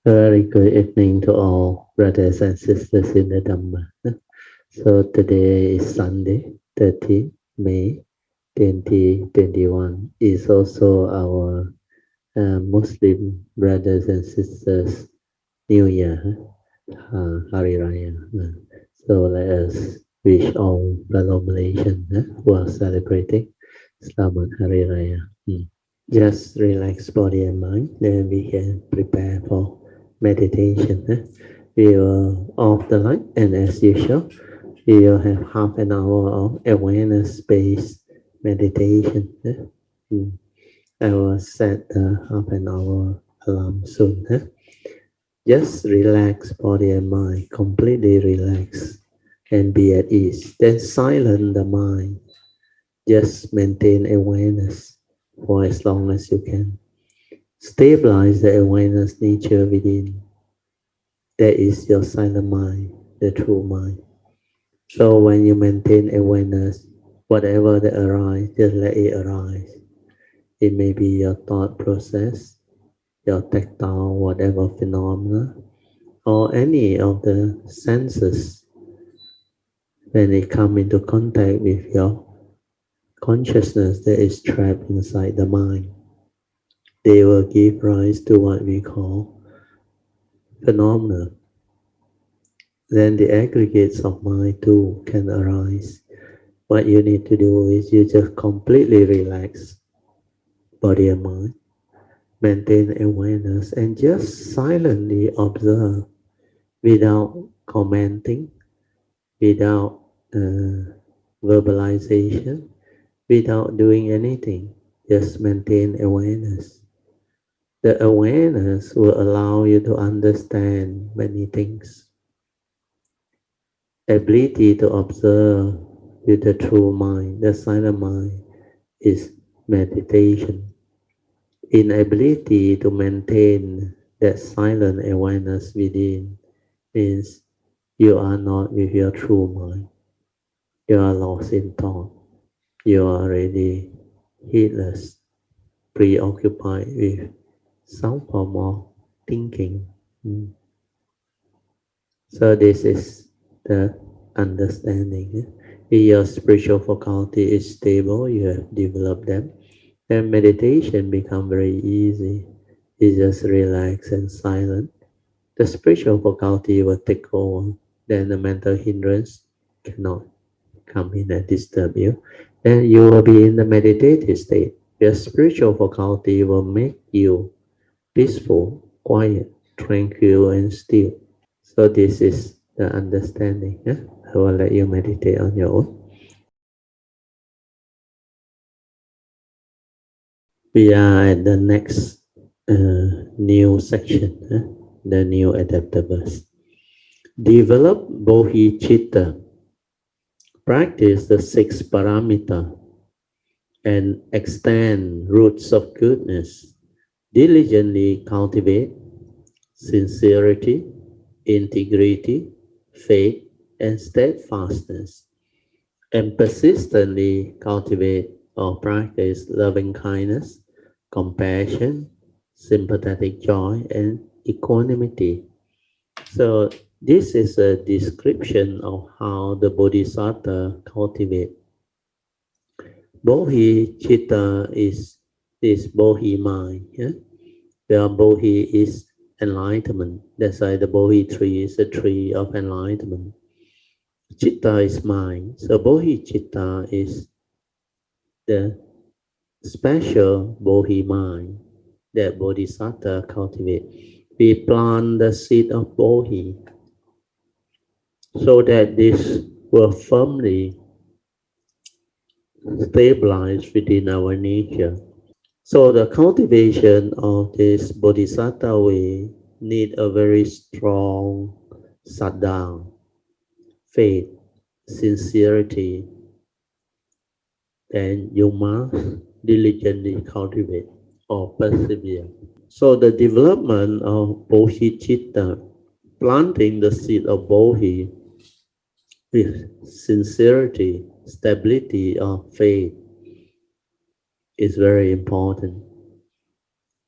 Very good evening to all brothers and sisters in the Dhamma. So today is Sunday, 30 May 2021. Is also our Muslim brothers and sisters New Year, Hari Raya. So let us wish all fellow Malaysians who are celebrating Selamat Hari Raya. Just relax body and mind, then we can prepare for meditation. We will off the light, and as usual, we will have half an hour of awareness-based meditation. I will set the half an hour alarm soon. Just relax body and mind, completely relax and be at ease. Then silence the mind. Just maintain awareness for as long as you can. Stabilize the awareness nature within. That is your silent mind, the true mind. So when you maintain awareness, whatever that arises, just let it arise. It may be your thought process, your tactile, whatever phenomena, or any of the senses. When they come into contact with your consciousness that is trapped inside the mind, they will give rise to what we call phenomena. Then the aggregates of mind too can arise. What you need to do is you just completely relax body and mind, maintain awareness, and just silently observe without commenting, without verbalization, without doing anything. Just maintain awareness. The awareness will allow you to understand many things. Ability to observe with the true mind, the silent mind, is meditation. Inability to maintain that silent awareness within means you are not with your true mind. You are lost in thought. You are already heedless, preoccupied with some form of thinking. So this is the understanding. If your spiritual faculty is stable, you have developed them, then meditation becomes very easy. You just relax and silent. The spiritual faculty will take over. Then the mental hindrance cannot come in and disturb you. Then you will be in the meditative state. Your spiritual faculty will make you peaceful, quiet, tranquil, and still. So this is the understanding. I will let you meditate on your own. We are at the next new section, the new adaptables. Develop bodhicitta, practice the six paramita, and extend roots of goodness. Diligently cultivate sincerity, integrity, faith, and steadfastness, and persistently cultivate or practice loving kindness, compassion, sympathetic joy, and equanimity. So this is a description of how the Bodhisattva cultivate. Bodhicitta is this Bodhi mind. Where Bodhi is enlightenment. That's why the Bodhi tree is a tree of enlightenment. Chitta is mind. So Bodhicitta is the special Bodhi mind that Bodhisattva cultivate. We plant the seed of Bodhi so that this will firmly stabilize within our nature. So the cultivation of this Bodhisattva way need a very strong saddha, faith, sincerity, and you must diligently cultivate or persevere. So the development of bodhicitta, planting the seed of bodhi with sincerity, stability of faith is very important.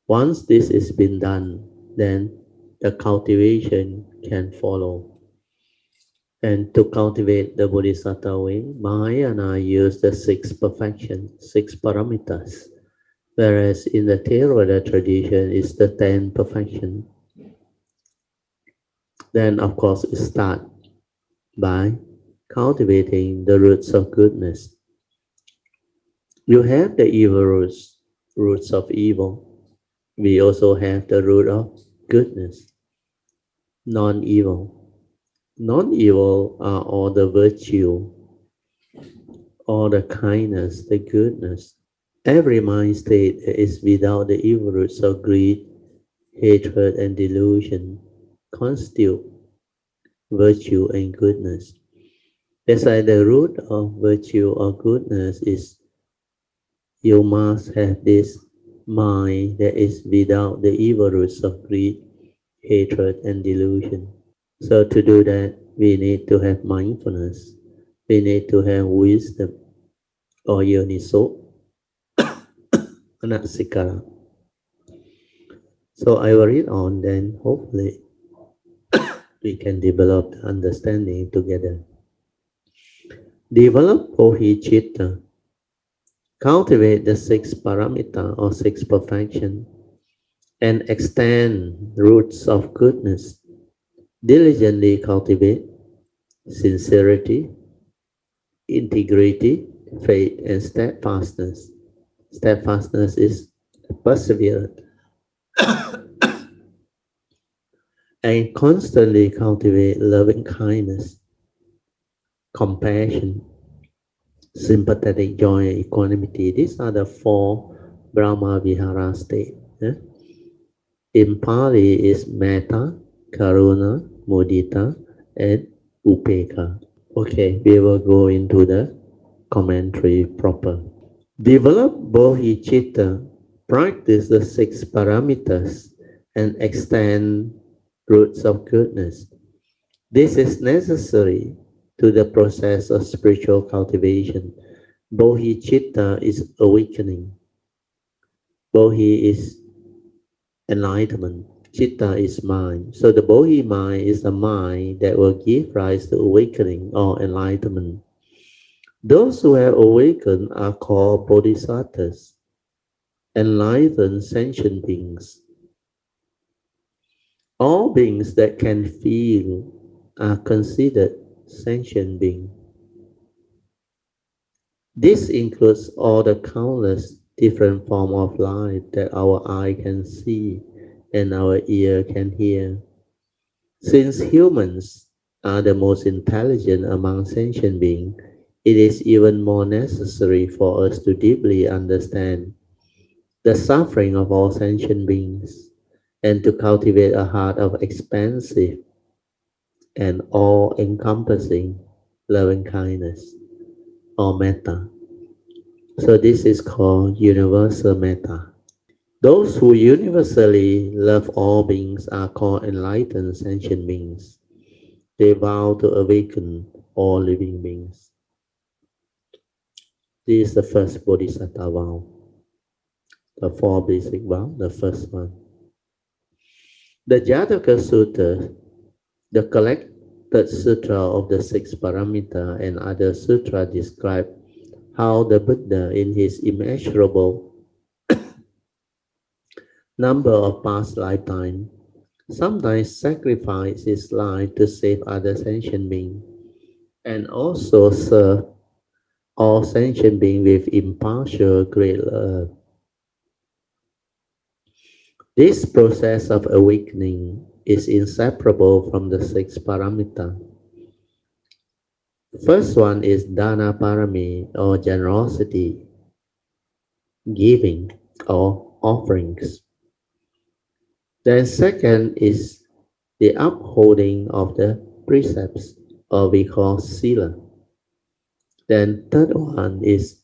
Once this has been done, then the cultivation can follow. And to cultivate the Bodhisattva way, Mahayana used the six perfections, six paramitas, whereas in the Theravada tradition it's the 10 perfection. Then of course it starts by cultivating the roots of goodness. You have the evil roots, roots of evil. We also have the root of goodness, non-evil. Non-evil are all the virtue, all the kindness, the goodness. Every mind state that is without the evil roots of greed, hatred, and delusion constitute virtue and goodness. That's why the root of virtue or goodness is you must have this mind that is without the evil roots of greed, hatred, and delusion. So to do that, we need to have mindfulness. We need to have wisdom or yoniso anasikara. So I will read on, then hopefully we can develop the understanding together. Develop bodhicitta. Cultivate the six paramita or six perfection and extend roots of goodness. Diligently cultivate sincerity, integrity, faith, and steadfastness. Steadfastness is perseverance and constantly cultivate loving kindness, compassion, sympathetic joy, and equanimity. These are the four Brahma Vihara states. In Pali is Metta, Karuna, Mudita, and Upekkha. Okay, we will go into the commentary proper. Develop bodhicitta, practice the six paramitas, and extend roots of goodness. This is necessary to the process of spiritual cultivation. Bodhicitta is awakening. Bodhi is enlightenment. Chitta is mind. So the Bodhi mind is the mind that will give rise to awakening or enlightenment. Those who have awakened are called bodhisattvas, enlightened sentient beings. All beings that can feel are considered sentient beings. This includes all the countless different forms of life that our eye can see and our ear can hear. Since humans are the most intelligent among sentient beings, it is even more necessary for us to deeply understand the suffering of all sentient beings and to cultivate a heart of expansive and all-encompassing loving kindness or metta. So this is called universal metta. Those who universally love all beings are called enlightened sentient beings. They vow to awaken all living beings. This is the first Bodhisattva vow. The four basic vows, the first one. The Jataka Sutta, the collected sutra of the six paramita and other sutra describe how the Buddha in his immeasurable number of past lifetimes sometimes sacrificed his life to save other sentient beings and also serve all sentient beings with impartial great love. This process of awakening is inseparable from the six paramita. First one is dana parami or generosity, giving or offerings. Then second is the upholding of the precepts or we call sila. Then third one is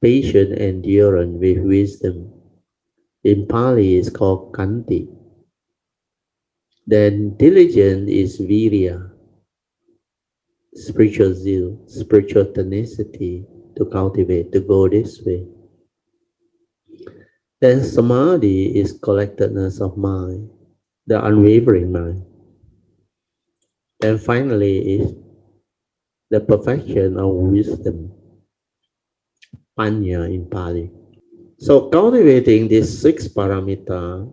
patient endurance with wisdom. In Pali is called kanti. Then diligence is virya, spiritual zeal, spiritual tenacity to cultivate, to go this way. Then samadhi is collectedness of mind. the unwavering mind. And finally is the perfection of wisdom, panya in Pali. So cultivating these six parameter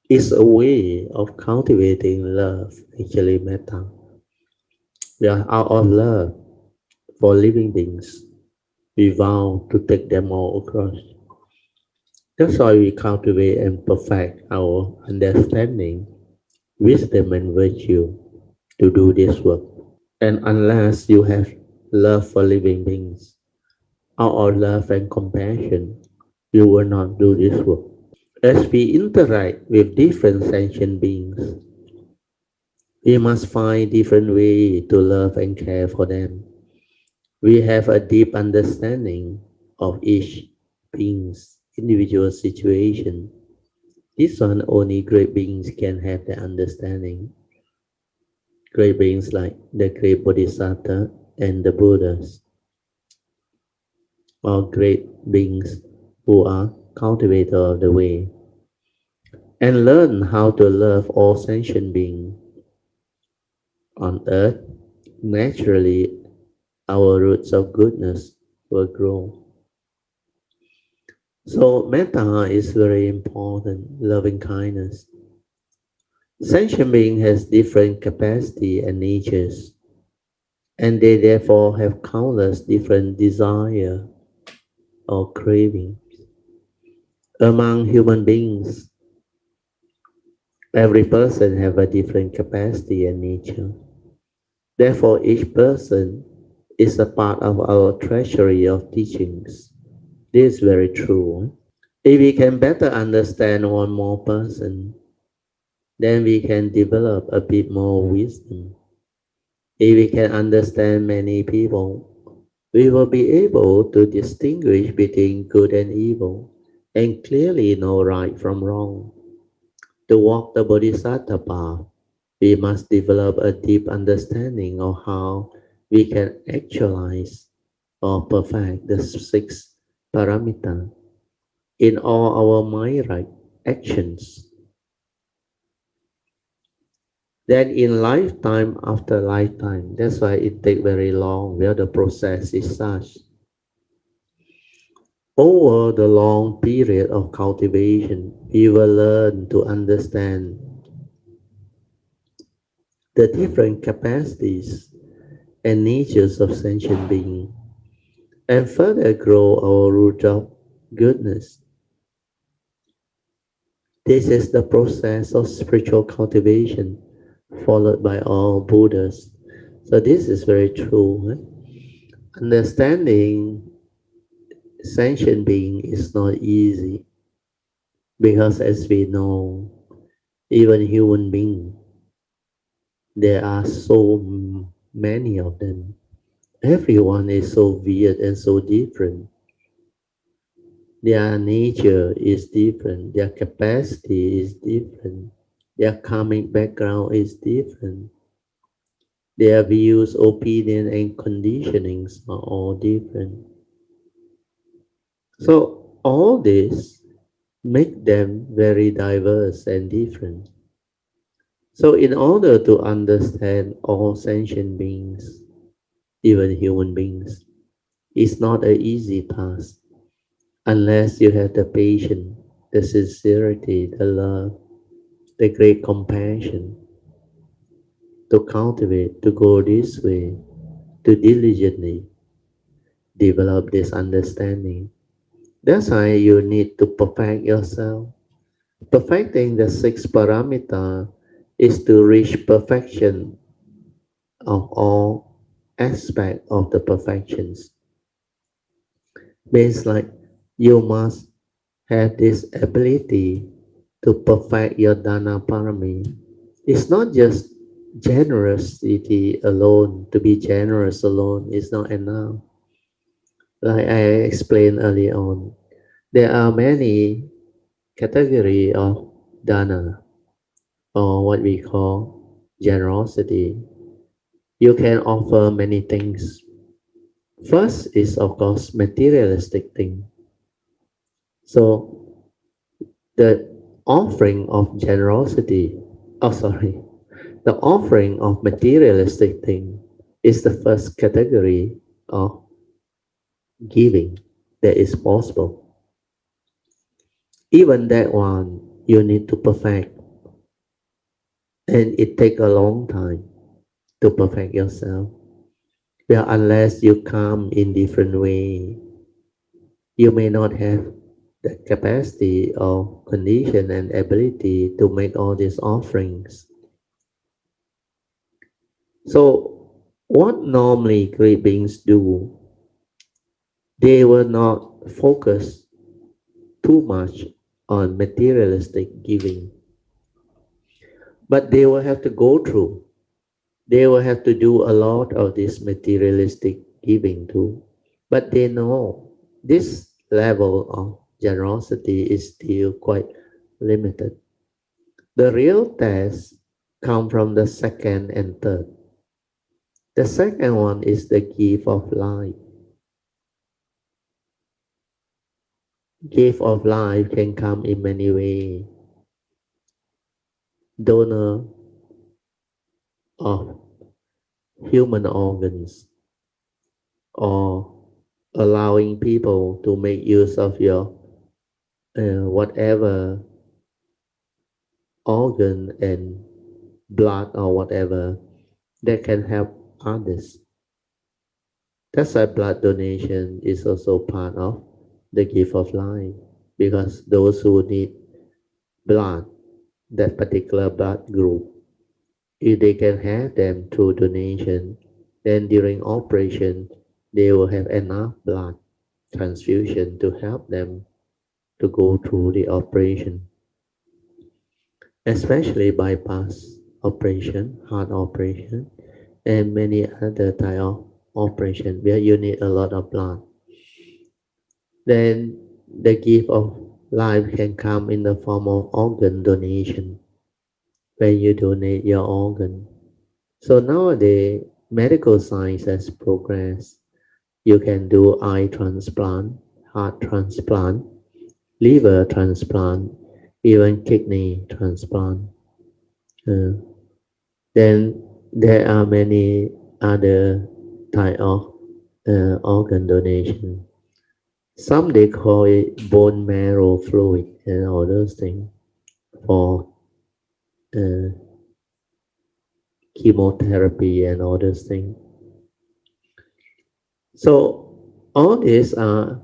is a way of cultivating love, actually metta. We are out of love for living beings. We vow to take them all across. That's why we cultivate and perfect our understanding, wisdom, and virtue to do this work. And unless you have love for living beings, out of love and compassion, you will not do this work. As we interact with different sentient beings, we must find different ways to love and care for them. We have a deep understanding of each being's individual situation. This one only great beings can have the understanding. Great beings like the great Bodhisattva and the Buddhas, or great beings who are cultivator of the way, and learn how to love all sentient beings on earth. Naturally, our roots of goodness will grow. So metta is very important, loving kindness. Sentient being has different capacity and natures, and they therefore have countless different desire or craving. Among human beings, every person have a different capacity and nature. Therefore, each person is a part of our treasury of teachings. This is very true. If we can better understand one more person, then we can develop a bit more wisdom. If we can understand many people, we will be able to distinguish between good and evil and clearly know right from wrong. To walk the Bodhisattva path, we must develop a deep understanding of how we can actualize or perfect the six parameters in all our mind-right actions. Then in lifetime after lifetime, that's why it takes very long, where the process is such. Over the long period of cultivation, we will learn to understand the different capacities and natures of sentient beings and further grow our root of goodness. This is the process of spiritual cultivation followed by all Buddhas. So this is very true. Understanding sentient being is not easy because as we know, even human beings, there are so many of them. Everyone is so weird and so different. Their nature is different, their capacity is different, their karmic background is different, their views, opinion, and conditionings are all different. So all this make them very diverse and different. So in order to understand all sentient beings, even human beings, it's not an easy task unless you have the patience, the sincerity, the love, the great compassion to cultivate, to go this way, to diligently develop this understanding. That's why you need to perfect yourself. Perfecting the six parameter is to reach perfection of all aspect of the perfections. Means like you must have this ability to perfect your dana parami. It's not just generosity alone. To be generous alone is not enough. Like I explained earlier on, there are many category of dana or what we call generosity. You can offer many things. First is of course materialistic thing. So the offering of generosity, oh sorry, the offering of materialistic thing is the first category of giving that is possible. Even that one you need to perfect, and it take a long time to perfect yourself. Well, unless you come in different way, you may not have the capacity or condition and ability to make all these offerings. So what normally great beings do, they will not focus too much on materialistic giving, but they will have to go through. They will have to do a lot of this materialistic giving too. But they know this level of generosity is still quite limited. The real test come from the second and third. The second one is the gift of life. Gift of life can come in many ways. Donor of human organs, or allowing people to make use of your whatever organ and blood or whatever that can help others. That's why blood donation is also part of the gift of life, because those who need blood, that particular blood group, if they can have them through donation, then during operation they will have enough blood transfusion to help them to go through the operation, especially bypass operation, heart operation, and many other type of operation where you need a lot of blood. Then the gift of life can come in the form of organ donation, when you donate your organ. So nowadays, medical science has progressed. You can do eye transplant, heart transplant, liver transplant, even kidney transplant. Uh, then there are many other type of organ donation. Some they call it bone marrow fluid and all those things for uh, chemotherapy and all those things. So all these are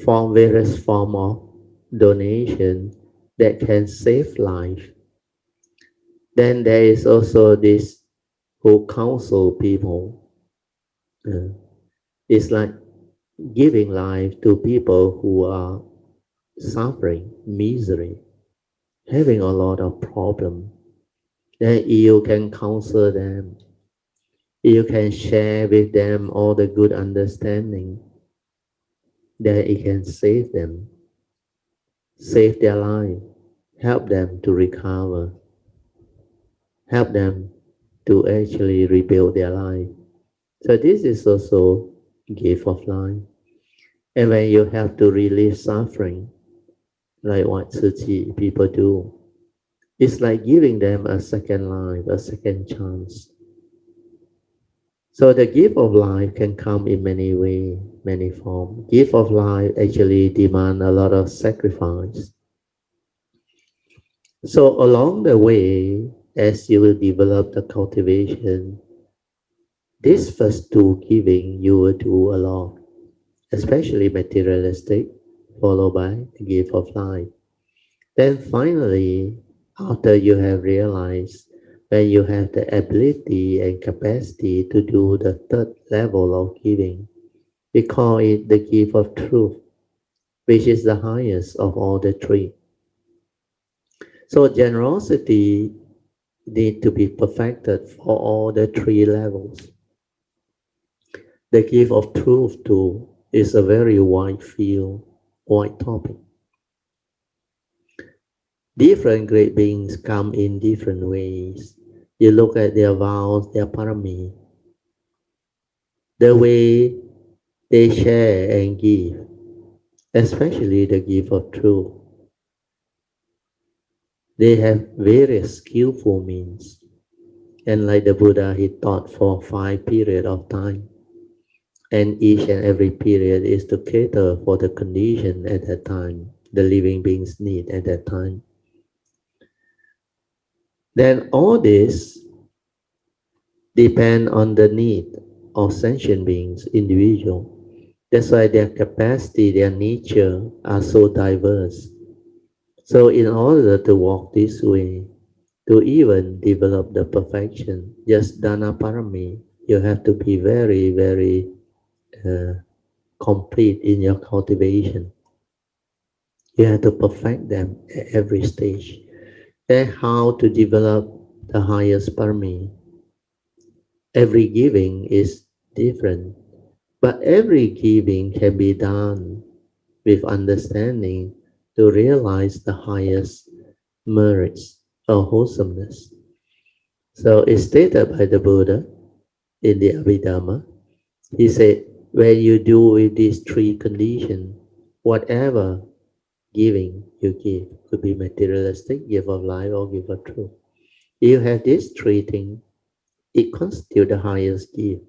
from various form of donation that can save life. Then there is also this who counsel people. Uh, it's like giving life to people who are suffering, misery, having a lot of problem. Then you can counsel them. You can share with them all the good understanding that it can save them, save their life, help them to recover, help them to actually rebuild their life. So this is also gift of life. And when you have to relieve suffering, like what Tzu Chi people do, it's like giving them a second life, a second chance. So the gift of life can come in many ways, many forms. Gift of life actually demand a lot of sacrifice. So along the way, as you will develop the cultivation, this first two giving you will do a lot, especially materialistic, followed by the gift of life. Then finally, after you have realized when you have the ability and capacity to do the third level of giving, we call it the gift of truth, which is the highest of all the three. So generosity need to be perfected for all the three levels. The gift of truth too is a very wide field, wide topic. Different great beings come in different ways. You look at their vows, their parami, the way they share and give, especially the gift of truth. They have various skillful means. And like the Buddha, he taught for 5 periods of time. And each and every period is to cater for the condition at that time, the living beings need at that time. Then all this depend on the need of sentient beings, individual. That's why their capacity, their nature are so diverse. So in order to walk this way, to even develop the perfection, just dana parami, you have to be very, very uh, complete in your cultivation. You have to perfect them at every stage. And how to develop the highest parami. Every giving is different, but every giving can be done with understanding to realize the highest merits or wholesomeness. So it's stated by the Buddha in the Abhidhamma. He said, when you do with these three conditions, whatever giving you give could be materialistic, gift of life, or gift of truth. You have these three things, it constitutes the highest gift.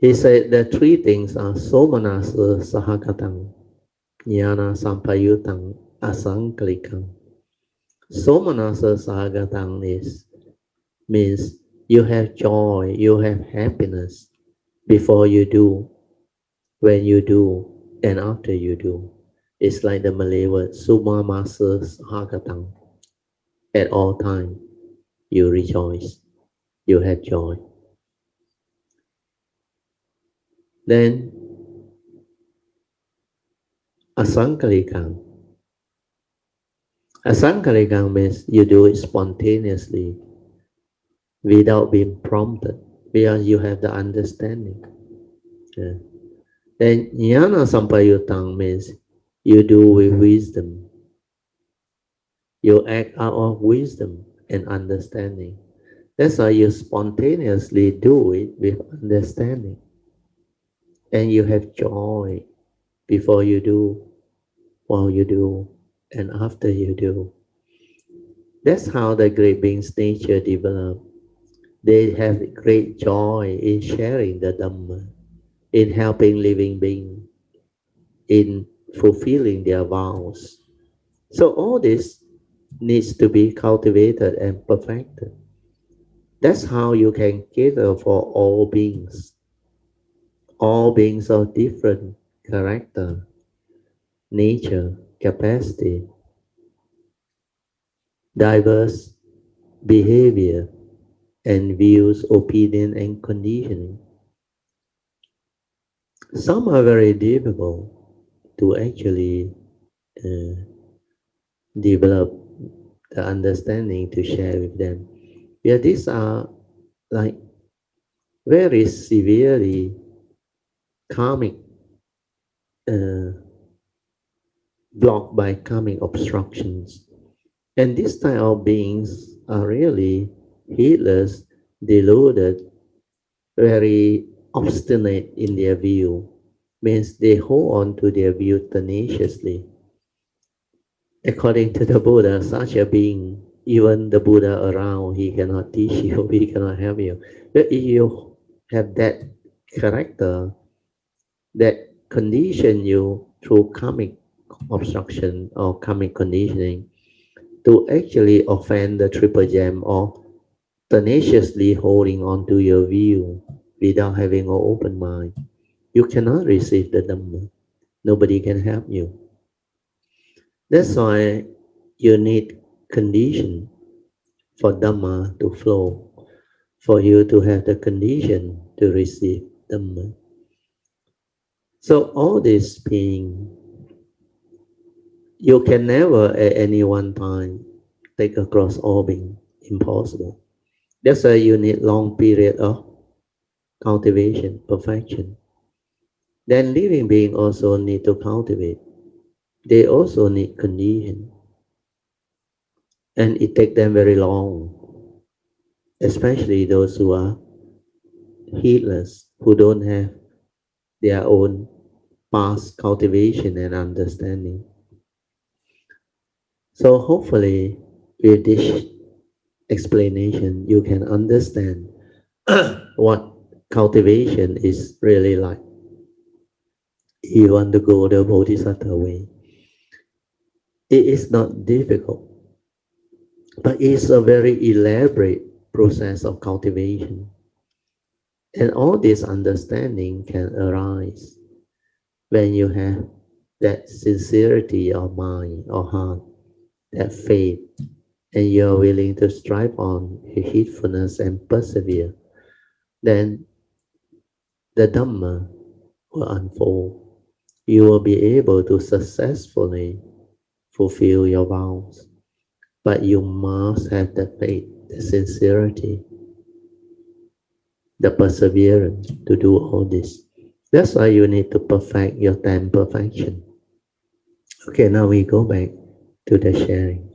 He said the three things are somanasa sahagatan, jnana sampayutang, asankalikang. Somanasa sahagatan is means you have joy, you have happiness before you do, when you do, and after you do. It's like the Malay word sumamasa sahagatan. At all time, you rejoice, you have joy. Then asankalikang. Asankalikang means you do it spontaneously without being prompted because you have the understanding. Yeah. Then jnana sampayutang means you do with wisdom. You act out of wisdom and understanding. That's why you spontaneously do it with understanding. And you have joy before you do, while you do, and after you do. That's how the great beings' nature develop. They have great joy in sharing the Dhamma, in helping living beings, in fulfilling their vows. So all this needs to be cultivated and perfected. That's how you can cater for all beings of different character, nature, capacity, diverse behavior, and views, opinion, and conditioning. Some are very difficult to actually uh, develop the understanding to share with them. Yeah, these are like very severely karmic, uh, blocked by karmic obstructions. And this type of beings are really heedless, deluded, very obstinate in their view, means they hold on to their view tenaciously. According to the Buddha, such a being, even the Buddha around, he cannot teach you, he cannot help you. But if you have that character, that condition you through karmic obstruction or karmic conditioning to actually offend the triple gem or tenaciously holding on to your view without having an open mind, you cannot receive the Dhamma. Nobody can help you. That's why you need condition for Dhamma to flow, for you to have the condition to receive Dhamma. So all this being, you can never at any one time take across all being, impossible. That's why you need long period of cultivation, perfection. Then living being also need to cultivate. They also need condition. And it takes them very long, especially those who are heedless, who don't have their own past cultivation and understanding. So hopefully with this explanation you can understand what cultivation is really like. You want to go the Bodhisattva way. It is not difficult, but it's a very elaborate process of cultivation. And all this understanding can arise when you have that sincerity of mind or heart, that faith, and you're willing to strive on with heedfulness and persevere, then the Dhamma will unfold. You will be able to successfully fulfill your vows. But you must have the faith, the sincerity, the perseverance to do all this. That's why you need to perfect your 10 perfection. Okay, now we go back to the sharing.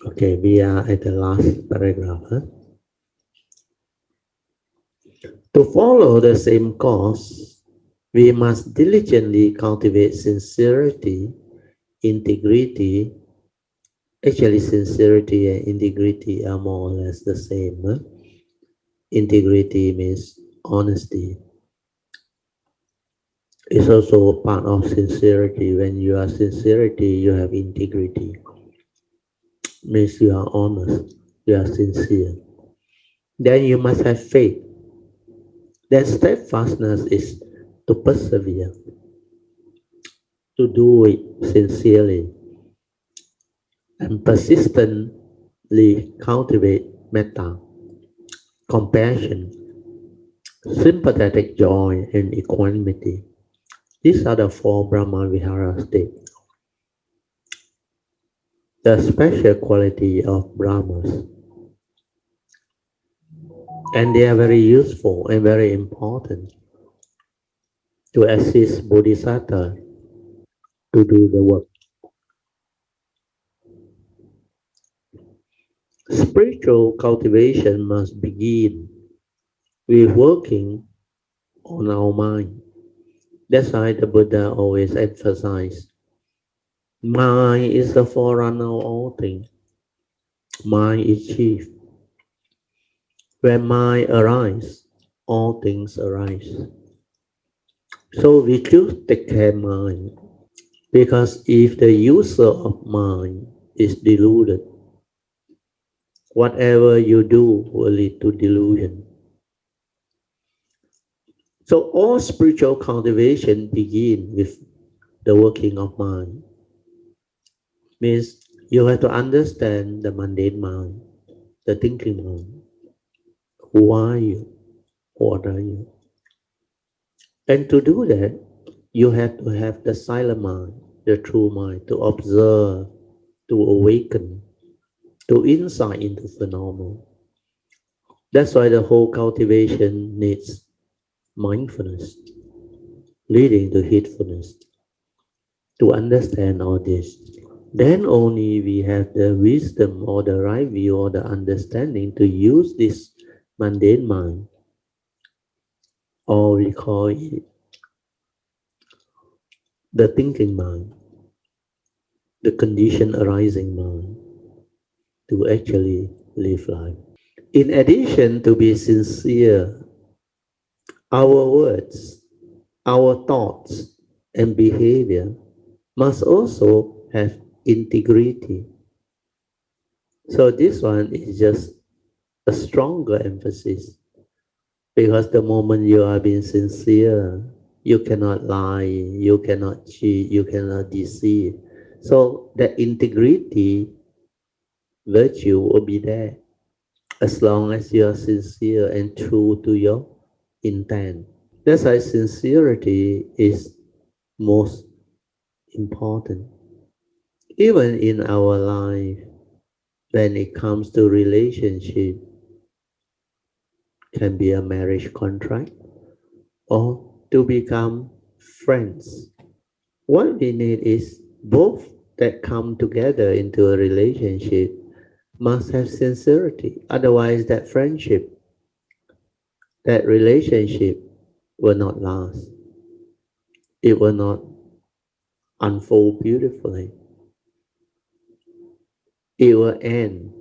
Okay, we are at the last paragraph. Huh? To follow the same course, we must diligently cultivate sincerity, integrity. Actually, sincerity and integrity are more or less the same. Huh? Integrity means honesty. It's also part of sincerity. When you are sincerity, you have integrity. Means you are honest, you are sincere. Then you must have faith. That steadfastness is to persevere, to do it sincerely, and persistently cultivate metta, compassion, sympathetic joy, and equanimity. These are the four Brahma Vihara states. The special quality of Brahmas, and they are very useful and very important to assist Bodhisattva to do the work. Spiritual cultivation must begin with working on our mind. That's why the Buddha always emphasized mind is the forerunner of all things. Mind is chief. When mind arises, all things arise. So we choose to take care of mind because if the user of mind is deluded, whatever you do will lead to delusion. So all spiritual cultivation begin with the working of mind. Means you have to understand the mundane mind, the thinking mind. Who are you? What are you? And to do that, you have to have the silent mind, the true mind, to observe, to awaken, to insight into phenomena. That's why the whole cultivation needs mindfulness, leading to heedfulness. To understand all this, then only we have the wisdom or the right view or the understanding to use this mundane mind, or we call it the thinking mind, the condition arising mind, to actually live life. In addition to be sincere, our words, our thoughts, and behavior must also have integrity. So this one is just a stronger emphasis because the moment you are being sincere, you cannot lie, you cannot cheat, you cannot deceive. So the integrity virtue will be there as long as you are sincere and true to your intent. That's why sincerity is most important. Even in our life, when it comes to relationship, can be a marriage contract or to become friends. What we need is both that come together into a relationship must have sincerity. Otherwise, that friendship that relationship will not last. It will not unfold beautifully. It will end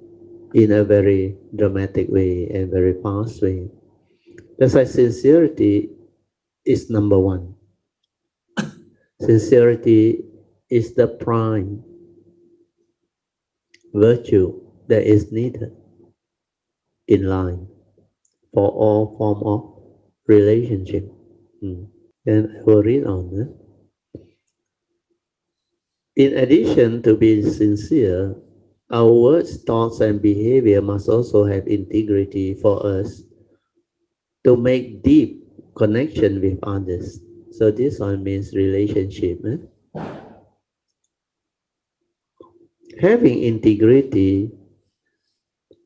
in a very dramatic way and very fast way. That's why sincerity is number one. Sincerity is the prime virtue that is needed in life for all form of relationship. Mm. And I will read on. In addition to being sincere, our words, thoughts, and behavior must also have integrity for us to make deep connection with others. So this one means relationship. Having integrity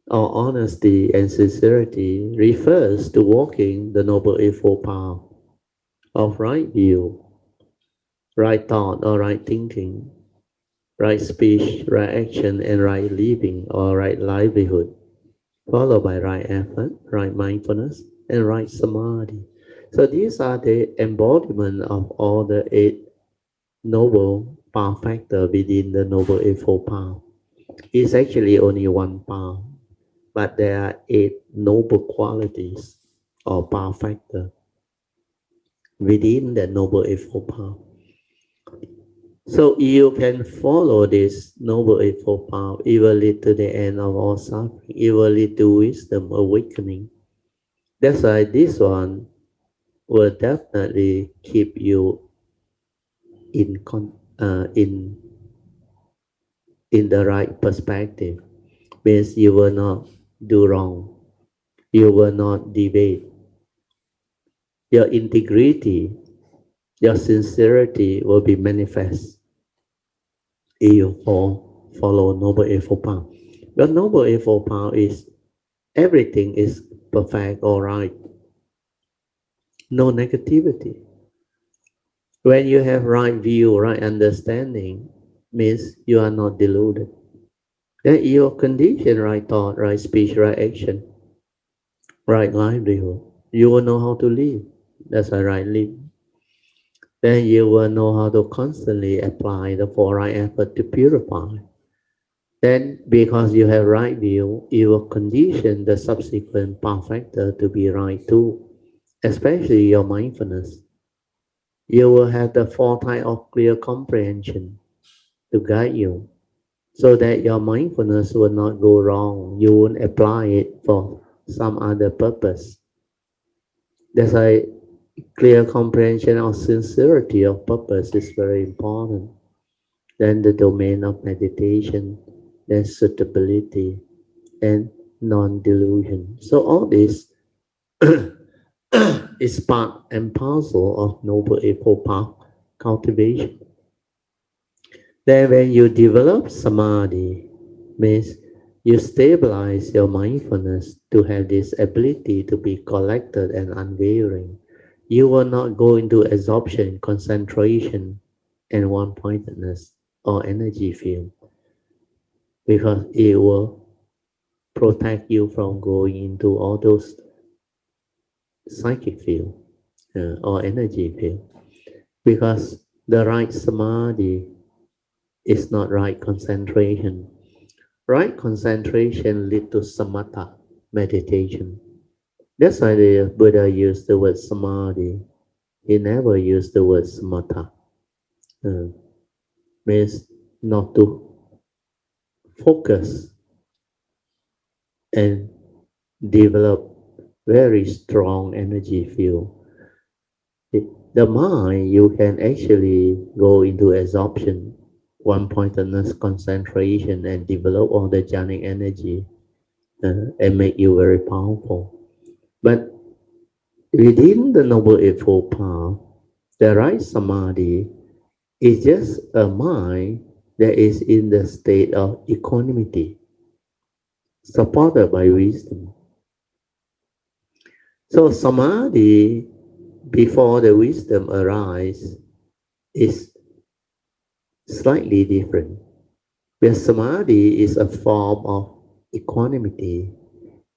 or honesty and sincerity refers to walking the Noble Eightfold Path of right view, right thought or right thinking, right speech, right action, and right living or right livelihood, followed by right effort, right mindfulness, and right samadhi. So these are the embodiment of all the eight noble path factor within the Noble Eightfold Path. It's actually only one path, but there are eight noble qualities or path factor within the Noble Eightfold Path. So you can follow this Noble Eightfold Path. It will lead to the end of all suffering. It will lead to wisdom awakening. That's why this one will definitely keep you in in the right perspective. Means you will not do wrong. You will not deviate. Your integrity, your sincerity will be manifest if you follow Noble Eightfold Path. The Noble Eightfold Path is everything is perfect, all right, no negativity. When you have right view, right understanding, means you are not deluded. Then your condition, right thought, right speech, right action, right livelihood, you will know how to live. That's a right live. Then you will know how to constantly apply the four right effort to purify. Then, because you have right view, you will condition the subsequent path factor to be right too, especially your mindfulness. You will have the foresight of clear comprehension to guide you so that your mindfulness will not go wrong. You won't apply it for some other purpose. That's why clear comprehension of sincerity of purpose is very important. Then the domain of meditation, then suitability, and non-delusion. So all this is part and parcel of Noble Eightfold Path cultivation. Then when you develop samadhi, means you stabilize your mindfulness to have this ability to be collected and unwavering. You will not go into absorption, concentration, and one-pointedness or energy field because it will protect you from going into all those psychic field or energy field. Because the right samadhi is not right concentration. Right concentration leads to samatha, meditation. That's why the Buddha used the word samadhi. He never used the word samatha. Uh, means not to focus and develop very strong energy field. The mind, you can actually go into absorption, one-pointedness, concentration, and develop all the jhanic energy and make you very powerful. But within the Noble Eightfold Path, the right samadhi is just a mind that is in the state of equanimity, supported by wisdom. So samadhi, before the wisdom arises, is slightly different. Where samadhi is a form of equanimity,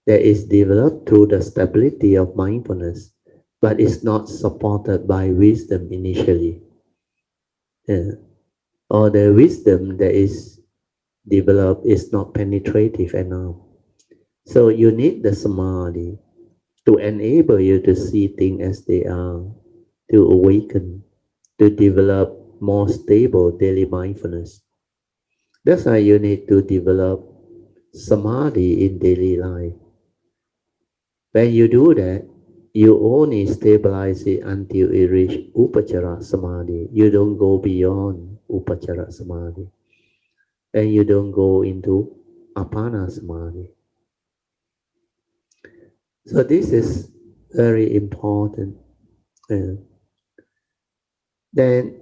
that is developed through the stability of mindfulness, but is not supported by wisdom initially. Yeah. Or the wisdom that is developed is not penetrative enough. So you need the samadhi to enable you to see things as they are, to awaken, to develop more stable daily mindfulness. That's why you need to develop samadhi in daily life. When you do that, you only stabilize it until it reach upachara samadhi. You don't go beyond upachara samadhi. And you don't go into apana samadhi. So this is very important. Uh, then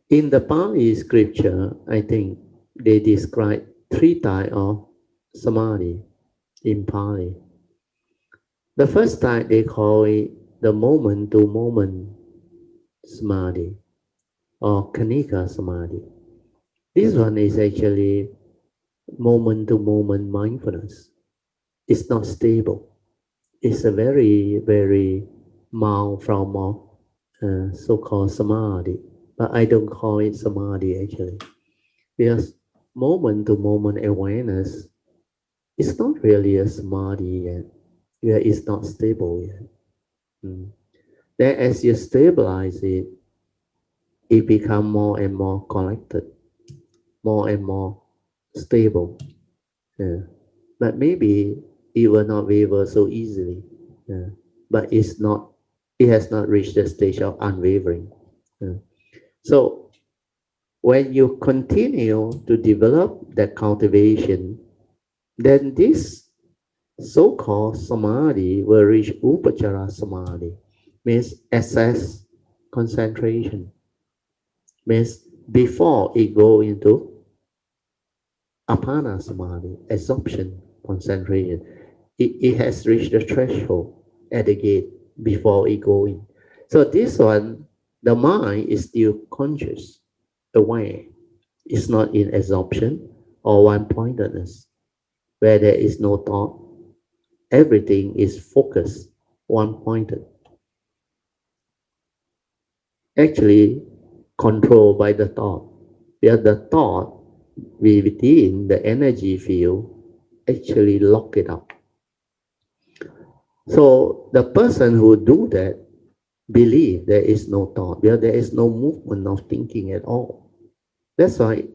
in the Pali scripture, I think they describe three types of samadhi in Pali. The first type they call it the moment to moment samadhi or kanika samadhi. This one is actually moment to moment mindfulness. It's not stable. It's a very, very mild form of so-called samadhi. But I don't call it samadhi actually. Because moment to moment awareness is not really a samadhi yet. Yeah, it's not stable yet. Mm. Then as you stabilize it, it becomes more and more collected, more and more stable. Yeah. But maybe it will not waver so easily. Yeah. But it has not reached the stage of unwavering. Yeah. So when you continue to develop that cultivation, then this so-called samadhi will reach upachara samadhi, means excess concentration, means before it go into apana samadhi, absorption, concentration. It has reached the threshold at the gate before it go in. So this one, the mind is still conscious, aware. It's not in absorption or one-pointedness, where there is no thought. Everything is focused, one-pointed. Actually, controlled by the thought. Where the thought within the energy field actually lock it up. So the person who do that believe there is no thought, where there is no movement of thinking at all. That's why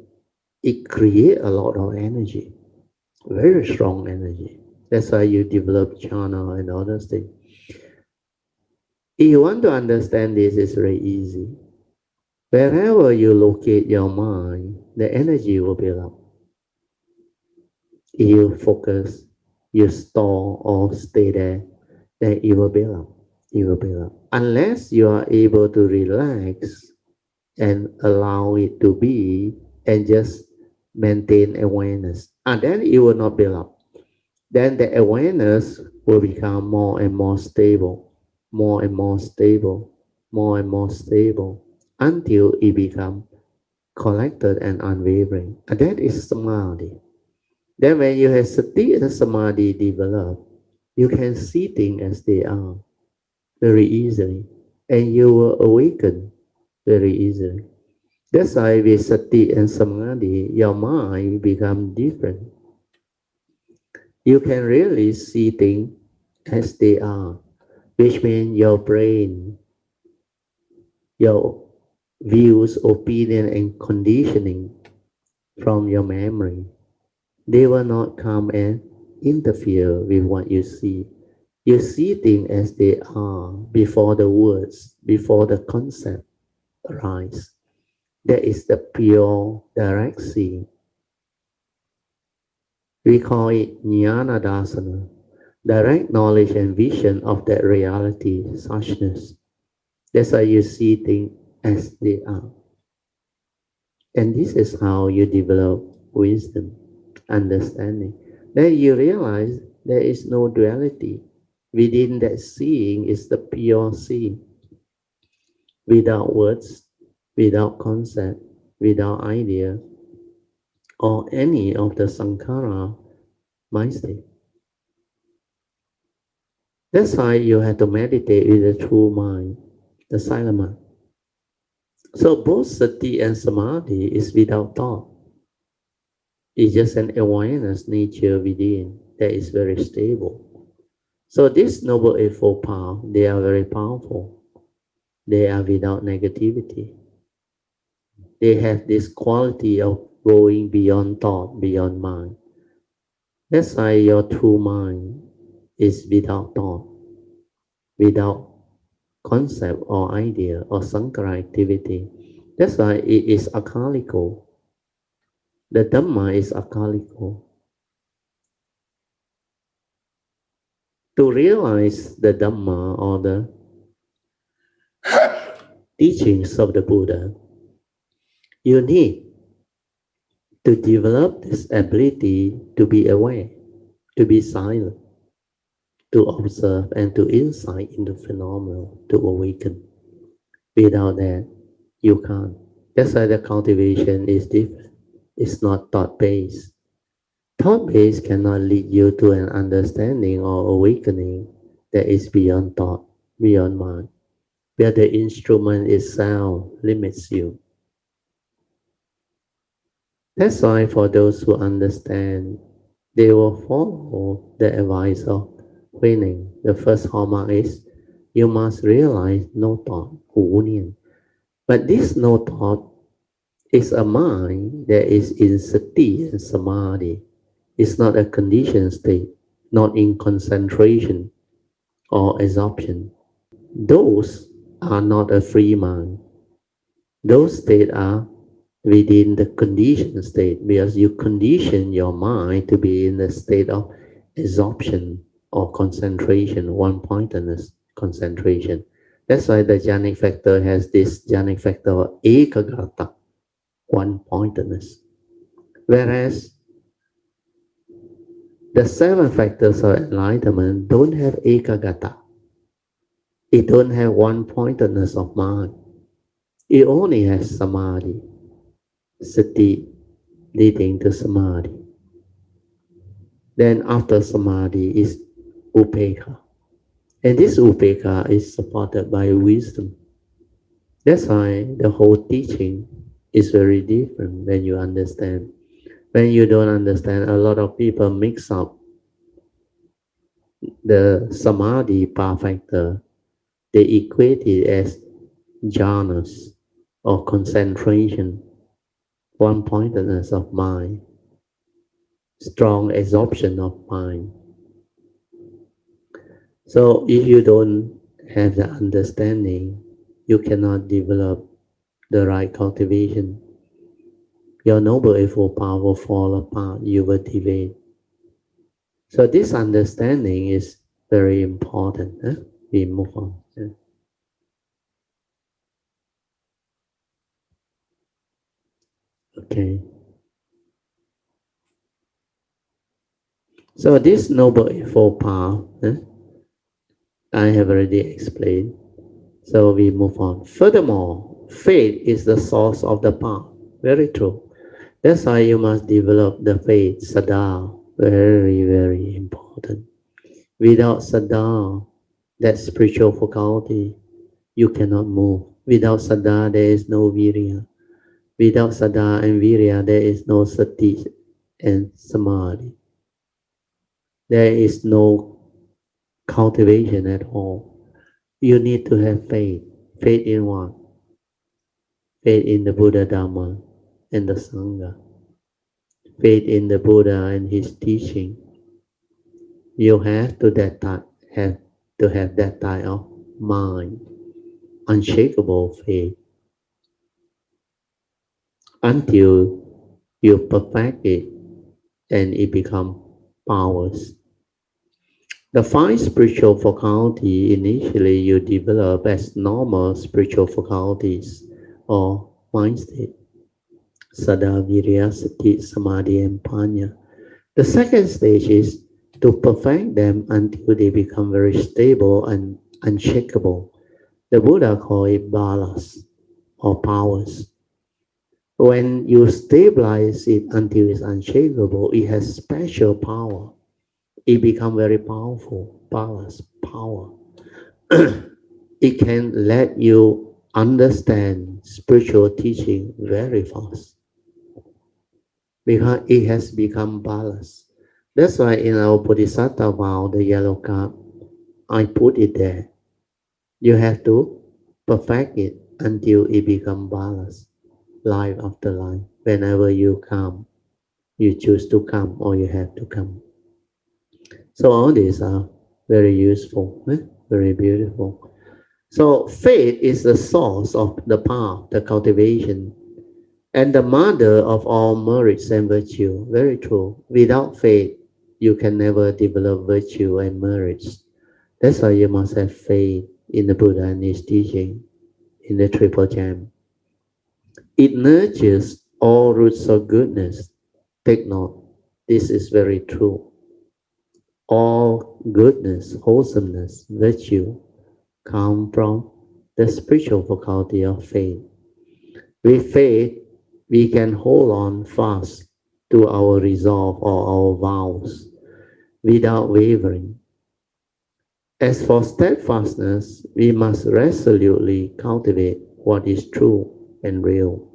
it create a lot of energy, very strong energy. That's why you develop jhana and other things. If you want to understand this, it's very easy. Wherever you locate your mind, the energy will build up. If you focus, you store or stay there, then it will build up. It will build up. Unless you are able to relax and allow it to be and just maintain awareness, and then it will not build up. Then the awareness will become more and more stable, more and more stable, more and more stable, until it becomes collected and unwavering. And that is samadhi. Then when you have sati and samadhi developed, you can see things as they are very easily, and you will awaken very easily. That's why with sati and samadhi, your mind become different. You can really see things as they are, which means your brain, your views, opinion, and conditioning from your memory, they will not come and interfere with what you see. You see things as they are before the words, before the concept arise. That is the pure direct seeing. We call it jnana dasana, direct knowledge and vision of that reality, suchness. That's why you see things as they are. And this is how you develop wisdom, understanding. Then you realize there is no duality. Within that seeing is the pure seeing, without words, without concept, without idea, or any of the sankhara mind state. That's why you have to meditate with the true mind, the silent mind. So both sati and samadhi is without thought. It's just an awareness nature within that is very stable. So this noble eightfold path, they are very powerful. They are without negativity. They have this quality of going beyond thought, beyond mind. That's why your true mind is without thought, without concept or idea or sankara activity. That's why it is akaliko. The Dhamma is akaliko. To realize the Dhamma or the teachings of the Buddha, you need to develop this ability to be aware, to be silent, to observe and to insight into phenomena, to awaken. Without that, you can't. That's why the cultivation is different. It's not thought-based. Thought-based cannot lead you to an understanding or awakening that is beyond thought, beyond mind, where the instrument itself limits you. That's why for those who understand, they will follow the advice of Huining. The first hallmark is you must realize no thought, Hu Nian. But this no thought is a mind that is in sati and samadhi. It's not a conditioned state, not in concentration or absorption. Those are not a free mind. Those states are within the conditioned state because you condition your mind to be in the state of absorption or concentration, one-pointedness concentration. That's why the jhanic factor has this jhanic factor of ekagrata, one-pointedness. Whereas the seven factors of enlightenment don't have ekagata. It don't have one-pointedness of mind. It only has samadhi, sati, leading to samadhi. Then after samadhi is upekkha. And this upekkha is supported by wisdom. That's why the whole teaching is very different when you understand. When you don't understand, a lot of people mix up the samadhi power factor. They equate it as jhanas or concentration, one-pointedness of mind, strong absorption of mind. So if you don't have the understanding, you cannot develop the right cultivation. Your noble eightfold path will fall apart, you will deviate. So this understanding is very important. Huh? We move on. Okay. So this noble eightfold path, I have already explained. So we move on. Furthermore, faith is the source of the path. Very true. That's why you must develop the faith, sada. Very, very important. Without sada, that spiritual faculty, you cannot move. Without sada, there is no virya. Without sada and virya, there is no sati and samadhi. There is no cultivation at all. You need to have faith. Faith in what? Faith in the Buddha Dhamma and the Sangha. Faith in the Buddha and his teaching. You have to have that type of mind, unshakable faith, until you perfect it and it becomes powers. The five spiritual faculty initially you develop as normal spiritual faculties or mind state. Sada, Virya, Sati, Samadhi, and Panya. The second stage is to perfect them until they become very stable and unshakable. The Buddha called it balas or powers. When you stabilize it until it's unshakable, it has special power. It becomes very powerful, balas, power. It can let you understand spiritual teaching very fast because it has become balanced. That's why in our Bodhisattva vow, the yellow card, I put it there. You have to perfect it until it becomes balanced, life after life. Whenever you come, you choose to come or you have to come. So all these are very useful, very beautiful. So faith is the source of the path, the cultivation, and the mother of all merits and virtue. Very true. Without faith, you can never develop virtue and merits. That's why you must have faith in the Buddha and his teaching, in the Triple Gem. It nurtures all roots of goodness. Take note, this is very true. All goodness, wholesomeness, virtue come from the spiritual faculty of faith. With faith, we can hold on fast to our resolve or our vows without wavering. As for steadfastness, we must resolutely cultivate what is true and real,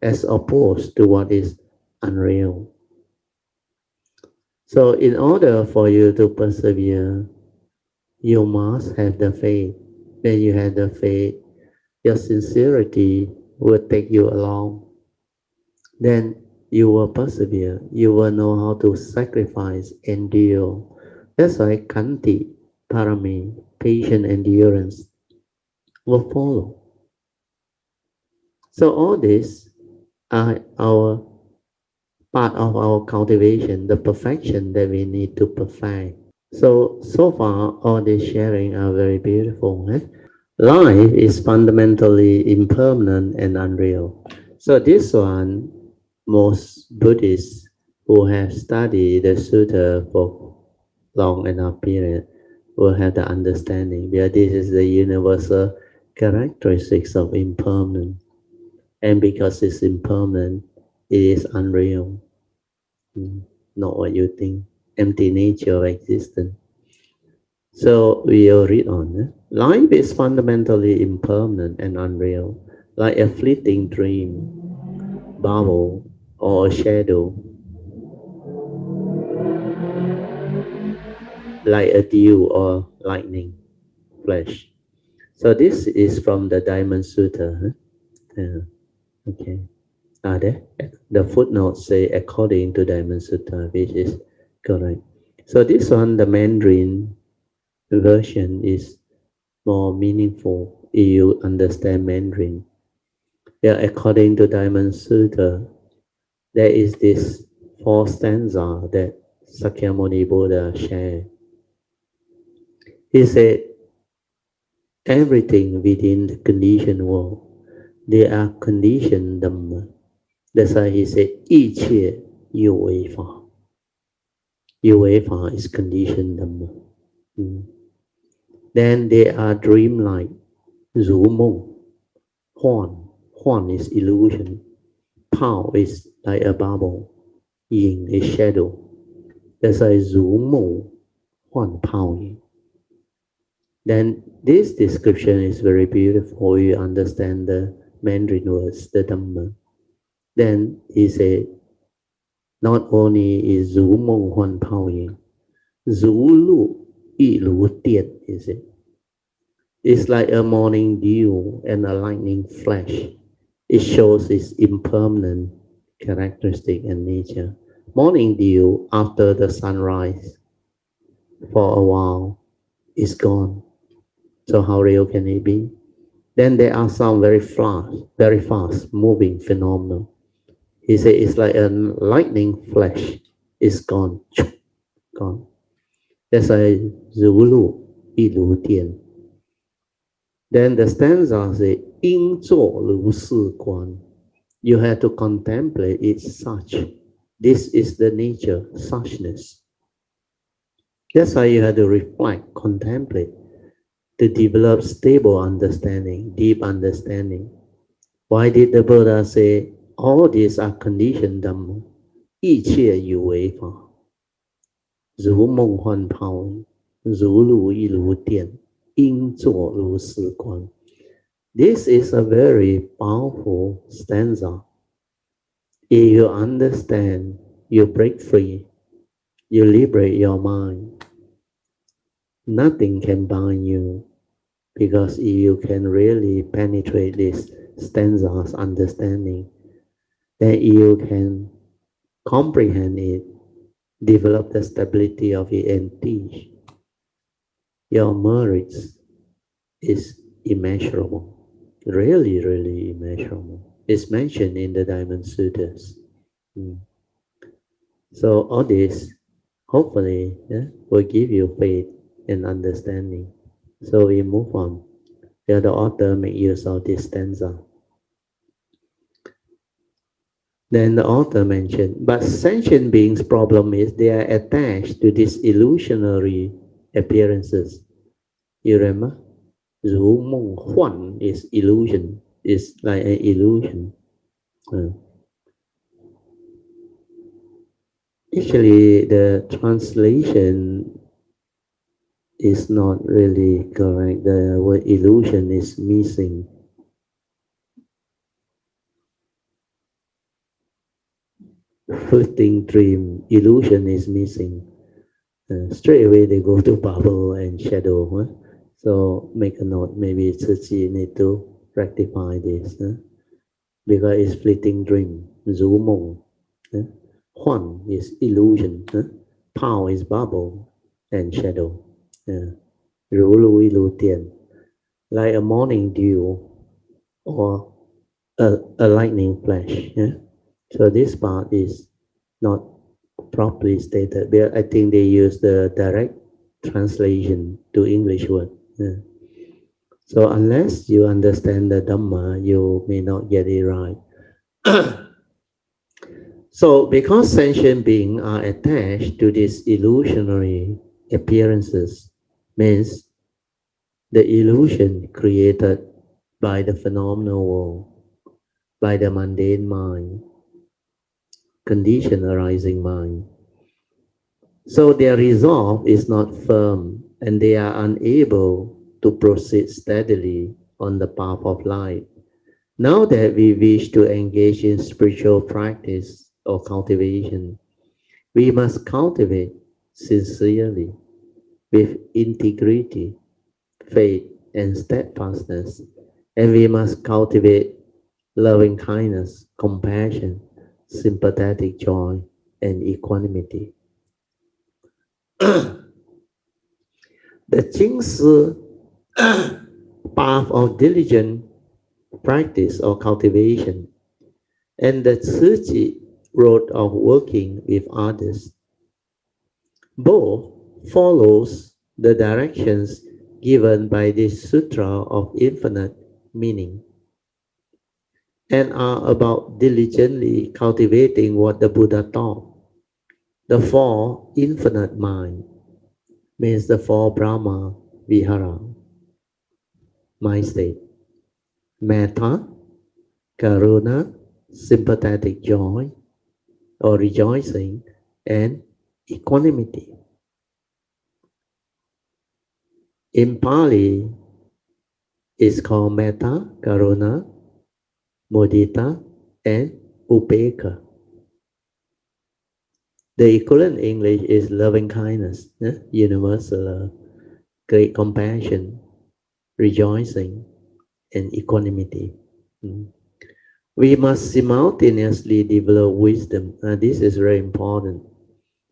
as opposed to what is unreal. So, in order for you to persevere, you must have the faith. When you have the faith, your sincerity will take you along. Then you will persevere. You will know how to sacrifice, endure. That's why Kanti, Parami, patient endurance will follow. So all this are our part of our cultivation, the perfection that we need to perfect. So far, all this sharing are very beautiful. Life is fundamentally impermanent and unreal. So this one, most Buddhists who have studied the Sutra for long enough period will have the understanding because this is the universal characteristics of impermanence. And because it's impermanent, it is unreal. Not what you think. Empty nature of existence. So we'll read on. Life is fundamentally impermanent and unreal, like a fleeting dream, bubble, or a shadow, like a dew or lightning flash. So this is from the Diamond Sutra. Okay. There, the footnotes say according to Diamond Sutra, which is correct. So this one, the Mandarin version is more meaningful if you understand Mandarin. Yeah, according to Diamond Sutra, there is this four stanza that Sakyamuni Buddha shared. He said, everything within the conditioned world, they are conditioned Dhamma. That's why he said, 一切有为法. 有为法 is conditioned Dhamma. Then they are dreamlike, 如梦, Huan is illusion, Pao is like a bubble, Yin is shadow. That's why 如梦幻泡影. Then this description is very beautiful. You understand the Mandarin words, the Dhamma. Then he said, not only is 如梦幻泡影, 如露亦如电, is it? It's like a morning dew and a lightning flash. It shows its impermanent characteristic and nature. Morning dew after the sunrise for a while is gone. So how real can it be? Then there are some very fast moving phenomena. He said it's like a lightning flash. It's gone. Gone. That's why 如露亦如电. Then the stanza say 应作如是观. You have to contemplate it such. This is the nature, suchness. That's why you have to reflect, contemplate, to develop stable understanding, deep understanding. Why did the Buddha say all these are conditioned Dhamma? 一切有为法，如梦幻泡影.如如一如电，应作如是观. This is a very powerful stanza. If you understand, you break free, you liberate your mind. Nothing can bind you because if you can really penetrate this stanza's understanding, then you can comprehend it, develop the stability of it, and teach. Your merits is immeasurable, really, really immeasurable. It's mentioned in the Diamond Sutras. Mm. So all this, hopefully, yeah, will give you faith and understanding. So we move on. Where the author make use of this stanza. Then the author mentioned, but sentient beings' problem is they are attached to these illusionary appearances. You remember? 如梦幻 is illusion, is like an illusion. Uh, Actually, the translation is not really correct. The word illusion is missing. Fleeting dream, illusion is missing. Straight away they go to bubble and shadow. Huh? So make a note. Maybe Tzu need to rectify this. Huh? Because it's fleeting dream. 如梦. Huh? Huan is illusion. Huh? Pao is bubble and shadow. Uh, 如如一如电, like a morning dew or a lightning flash. Yeah? So this part is not properly stated. But I think they use the direct translation to English word. Yeah. So unless you understand the Dhamma, you may not get it right. So because sentient beings are attached to these illusionary appearances, means the illusion created by the phenomenal world, by the mundane mind, condition arising mind. So their resolve is not firm and they are unable to proceed steadily on the path of life. Now that we wish to engage in spiritual practice or cultivation, we must cultivate sincerely with integrity, faith, and steadfastness. And we must cultivate loving kindness, compassion, sympathetic joy, and equanimity. The Jingsi path of diligent practice or cultivation and the Tzu road of working with others both follows the directions given by this Sutra of infinite meaning and are about diligently cultivating what the Buddha taught. The four infinite mind means the four Brahma Vihara, mind state. Metta, Karuna, sympathetic joy or rejoicing, and equanimity. In Pali, it's called Metta, Karuna, Mudita, and Upekkha. The equivalent in English is loving kindness, universal love, great compassion, rejoicing, and equanimity. Mm. We must simultaneously develop wisdom. This is very important.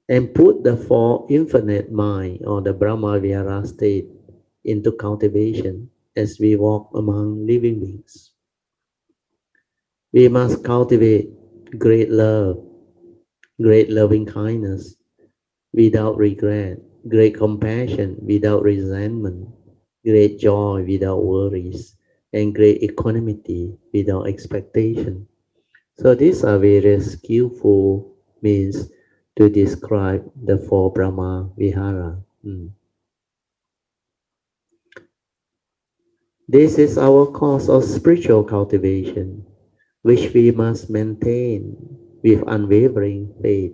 And put the four infinite mind or the Brahma Vihara state into cultivation as we walk among living beings. We must cultivate great love, great loving kindness without regret, great compassion without resentment, great joy without worries, and great equanimity without expectation. So these are various skillful means to describe the four Brahma Vihara. This is our course of spiritual cultivation, which we must maintain with unwavering faith.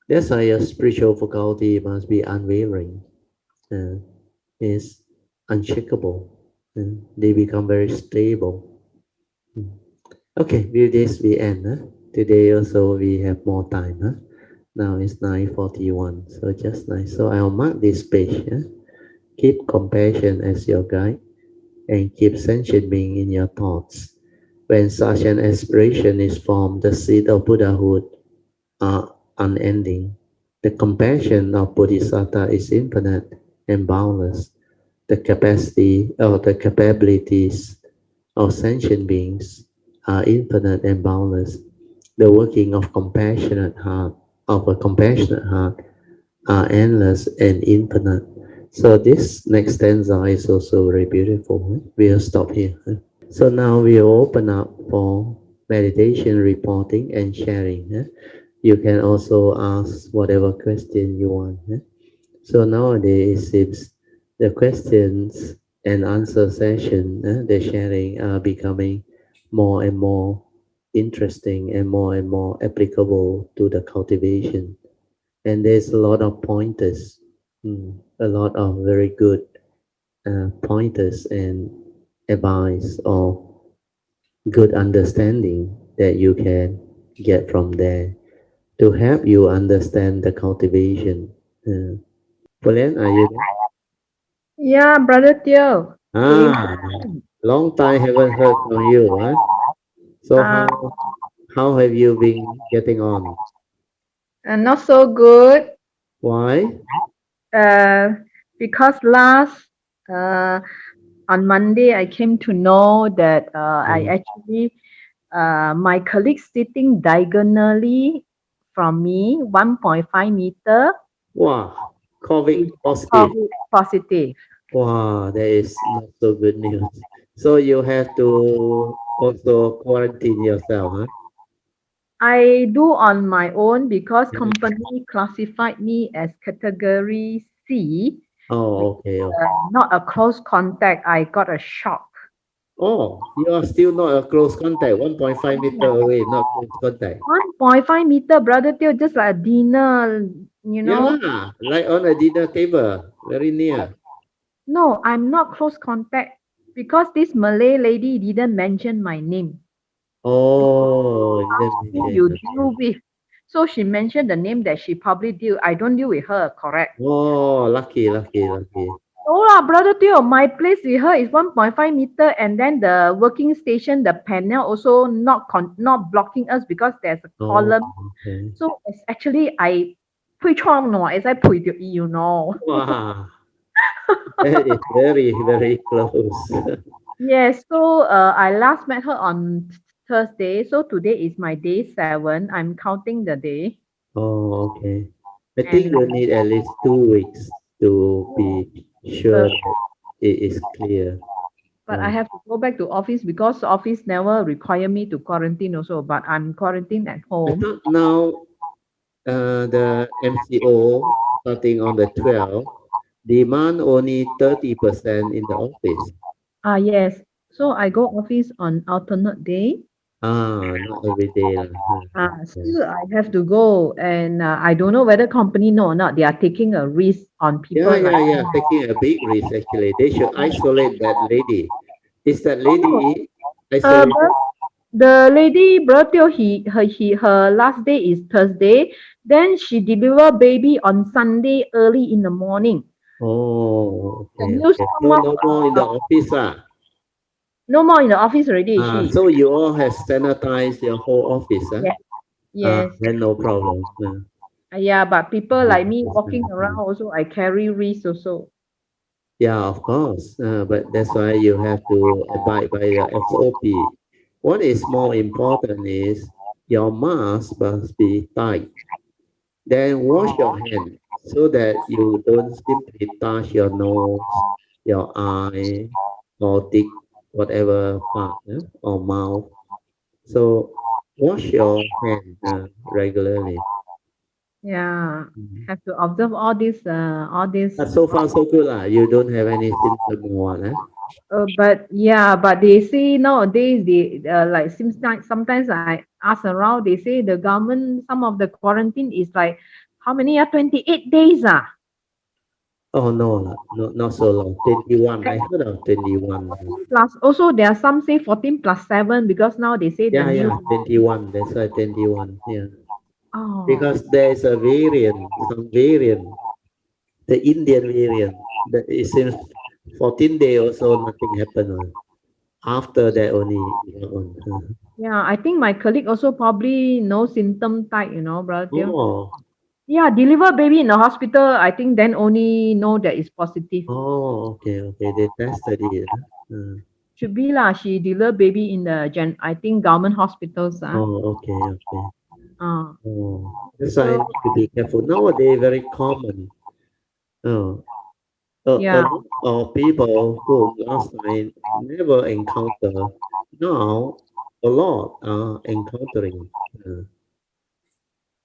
That's why your spiritual faculty must be unwavering, uh, is unshakable, and they become very stable. Mm. Okay, with this we end. Huh? Today also we have more time. Huh? Now it's 9:41, so just nice. So I'll mark this page. Huh? Keep compassion as your guide and keep sentient being in your thoughts. When such an aspiration is formed, the seed of Buddhahood are unending. The compassion of Bodhisattva is infinite and boundless. The capacity or the capabilities of sentient beings are infinite and boundless. The working of a compassionate heart are endless and infinite. So this next stanza is also very beautiful. We'll stop here. So now we'll open up for meditation, reporting, and sharing. You can also ask whatever question you want. So nowadays, it seems the questions and answer session, the sharing are becoming more and more interesting and more applicable to the cultivation. And there's a lot of pointers, a lot of very good pointers and advice or good understanding that you can get from there to help you understand the cultivation. Uh, Pauline, are you there? Yeah, Brother Teo. Good Ah, evening. long time haven't heard from you, huh? So Uh, how have you been getting on? Not so good. Why? Uh, because last uh, on Monday I came to know that I Mm. actually my colleague sitting diagonally from me, 1.5 meter, Wow, is COVID positive. COVID positive. Wow, that is not so good news. So you have to also quarantine yourself, huh? I do on my own because Mm. company classified me as category C, which Oh, okay, okay. not a close contact. I got a shock. Oh, you are still not a close contact, 1.5 meter away, not close contact. 1.5 meter, brother Teo, just like a dinner, you Yeah know. lah, like on a dinner table, very near. No, I'm not close contact because this Malay lady didn't mention my name. Oh, you didn't Who mention. you Okay. deal with? So she mentioned the name that she probably deal. I don't deal with her, correct? Oh, lucky, lucky, lucky. Oh lah, brother Teo, my place with her is 1.5 meter, and then the working station, the panel also not blocking us because there's a Oh, column. okay. So it's actually I 配窗 as I 配到 Wow, that is very, very close. Yes, so I last met her on Thursday. So today is my day 7. I'm counting the day. Oh, okay. I think And you need at least 2 weeks to be uh, sure that it is clear. but I have to go back to office because office never require me to quarantine also. But I'm quarantined at I home. thought now the MCO starting on the 12th demand only 30% in the office. Ah, yes. So I go office on alternate day. Ah, not every day lah. Yeah. Still I have to go, and I don't know whether company know or not. They are taking a risk on Yeah, people like yeah, yeah. Taking a big risk actually. They should isolate that lady. Is that oh, lady uh, isolated? the lady birthday her last day is Thursday. Then she deliver baby on Sunday early in the morning. Oh, The okay, news okay. come So out, no more in the office lah. no more in the office already. She So you all have sanitized your whole office, huh? yes yes Then no problem. yeah. But people Good like me walking around understanding. also, I carry risk also. Yeah, of course. But that's why you have to abide by the SOP. What is more important is your mask must be tight. Then wash your hand so that you don't simply touch your nose, your eye, or tick whatever part or mouth. So wash your hand regularly. Yeah, Mhm. have to observe all this. But so far so good lah. You don't have any symptom or what, eh? But yeah, but they say nowadays they like seems like sometimes I ask around, they say the government some of the quarantine is like how many? 28 days. Oh no, lah, not so long. 21. I heard of 21. 14 plus. Also, there are some say 14 plus 7 because now they say the Yeah, new. yeah, 21. That's why 21. Yeah, Oh, because there is a variant, some variant, the Indian variant. That it seems 14 day also nothing happened. After that only it happened. yeah. I think my colleague also probably no symptom type, brother Teo. Oh, Yeah, deliver baby in the hospital. I think then only know that it's positive. oh, okay, okay. They tested it. Uh, Should be lah. She deliver baby in the I think government hospitals. oh, okay, okay. Uh, Oh, that's why I so need to be careful. Nowadays, very common. Oh, a yeah. lot of people who last time never encounter, now a lot are encountering.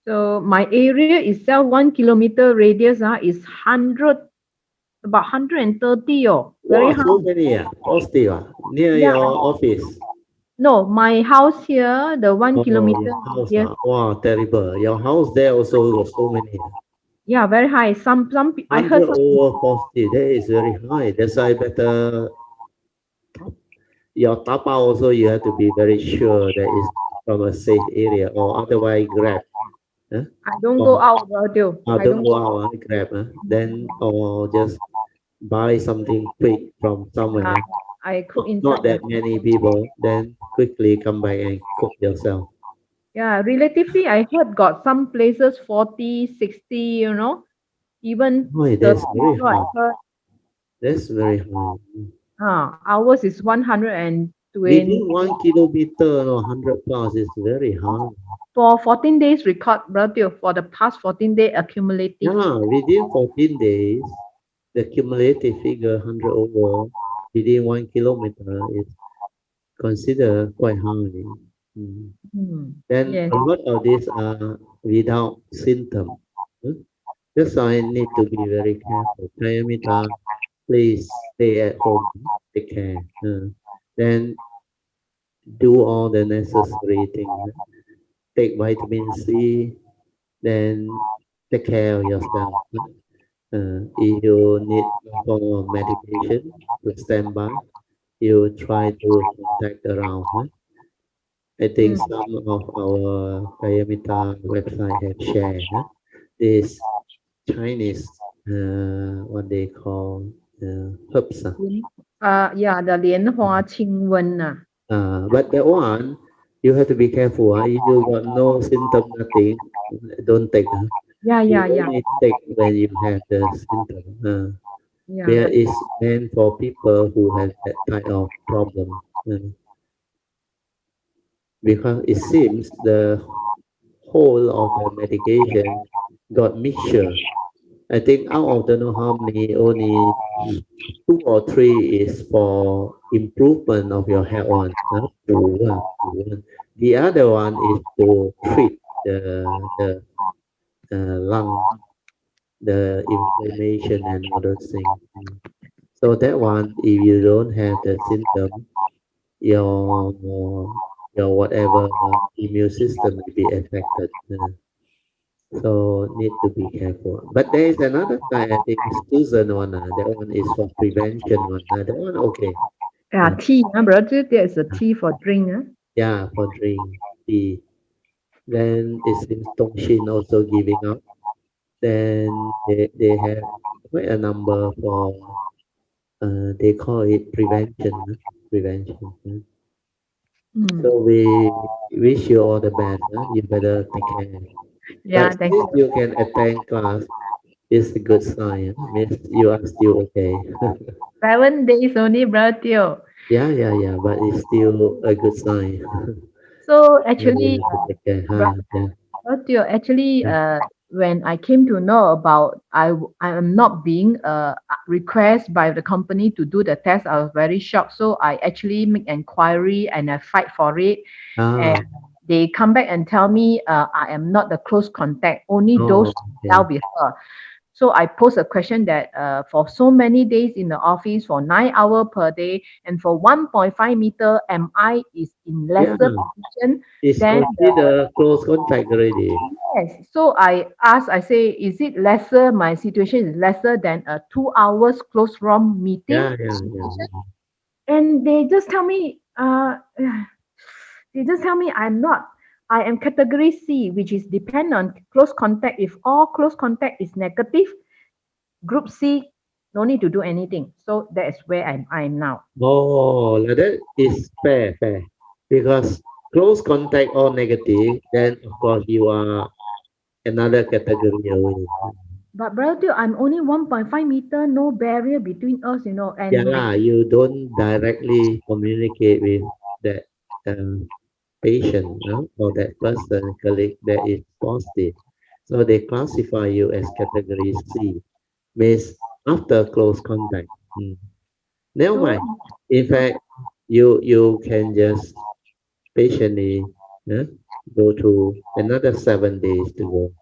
So my area itself, 1 kilometer radius is 100, about 130. Oh, very Wow, high. so many positive near Yeah. your office. No, my house here, the one Oh, kilometer your house. radius. Wow, terrible. Your house there also got so many. Yeah, very high. I heard 100 some. over positive. That is very high. That's why better your tapa also you have to be very sure that it's from a safe area or otherwise grab. Huh? I don't go Or out, brother. I don't don't go go out, out. grab. Then or just buy something quick from Yeah, somewhere. I cook Not inside the. that many people. Then quickly come back and cook yourself. Yeah, relatively, I heard got some places 40, 60, even Oh, 30 that's very also I high. heard. That's very high. Ours is 120 Within 1 kilometer, no, 100 plus is very high. for 14 days record, brother, for the past 14-day accumulative. Yeah, within 14 days, the cumulative figure 100 over within 1 kilometer is considered quite high. Mm. Then Yes. a lot of these are without symptom. Hmm. That's why I need to be very careful. Diameter, please stay at home, take care. Then do all the necessary things. Take vitamin C, then take care of yourself. If you need some form of medication to stand by, you try to contact around. I think Mm. some of our diameter website have shared this Chinese, what they call herbs. Yeah, the 莲花清瘟 But that one, you have to be careful. If you got no symptom, nothing, don't take. Yeah, You yeah, yeah, only take when you have the symptom. yeah. There is meant for people who have that type of problem. Because it seems the whole of the medication got mixture. I think out of the know how many, only two or three is for improvement of your health one. To one. The other one is to treat the lung, the inflammation and all those things. So that one, if you don't have the symptom, your your whatever immune system will be affected. So need to be careful. But there is another kind, I think, Susan one. That one is for prevention one. That one okay. Yeah, Uh, tea, brother. There's a tea for drink. yeah, for drink tea. Then it seems Tongshin also giving up. Then they have quite a number for they call it prevention. Prevention. Mm. So we wish you all the best. You better take care. Yeah, But thank since you. you can attend class, it's a good sign. Means you are still okay. 7 days only, brother. Yeah. But it's still a good sign. So Then you actually, have to take care. Yeah. Teo, actually, Yeah. when I came to know about I am not being requested by the company to do the test, I was very shocked. So I actually make inquiry and I fight for it. And Ah. they come back and tell me I am not the close contact, only those Oh, who okay. dealt with her. So I post a question that for so many days in the office for 9 hours per day and for 1.5 meter, am I is in Yeah, lesser position it's than the considered close contact already. yes. So I ask, I say, is it lesser? My situation is lesser than a 2 hours close room meeting Yeah, yeah, situation, yeah. and they just tell me, they just tell me I'm not. I am category C, which is depend on close contact. If all close contact is negative, group C, no need to do anything. So that is where I'm now. Oh, like that is fair, fair. Because close contact or negative, then of course you are another category away. But brother, I'm only 1.5 meter, no barrier between us, Yeah, and lah, you don't directly communicate with that patient, or that person, colleague that is positive. So they classify you as category C, means after close contact. Mm. Never so mind. In fact, you can just patiently, go to another 7 days to go.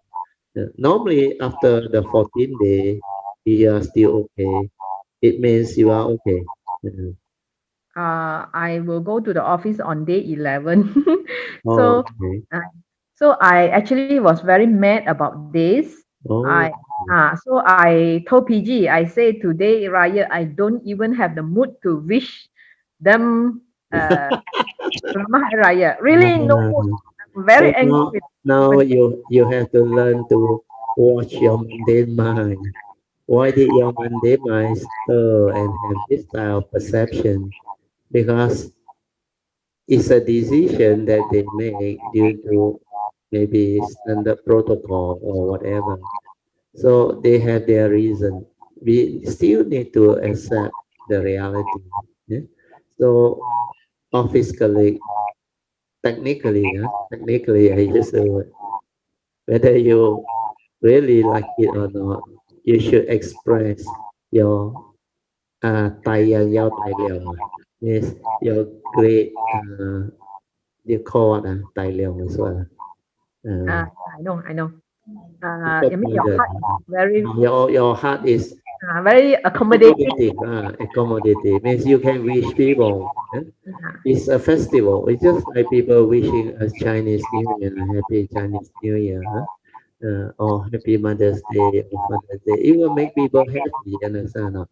Normally, after the 14th day, you are still okay. It means you are okay. Uh, I will go to the office on day 11. oh, so okay. uh, so I actually was very mad about this. I Oh, so I told PG, I say today, Raya, I don't even have the mood to wish them Selamat Hari Raya. Really no mood. uh, I'm very so angry now, with the now company. you have to learn to watch your mundane mind. Why did your mundane mind stir and have this style of perception? Because it's a decision that they make due to maybe standard protocol or whatever. So they have their reason. We still need to accept the reality. Yeah? So office colleague, technically I use the word, whether you really like it or not, you should express your tài giao tài liệu yes, your great you call what tài liệu as well. Uh, I know. I mean, your purpose. heart is very, Your heart is very accommodating. accommodative. Accommodative means you can wish people. Yeah. It's a festival. It's just like people wishing us Chinese New Year, Happy Chinese New Year, or Happy Mother's Day or Father's Day. It will make people happy, understand? No?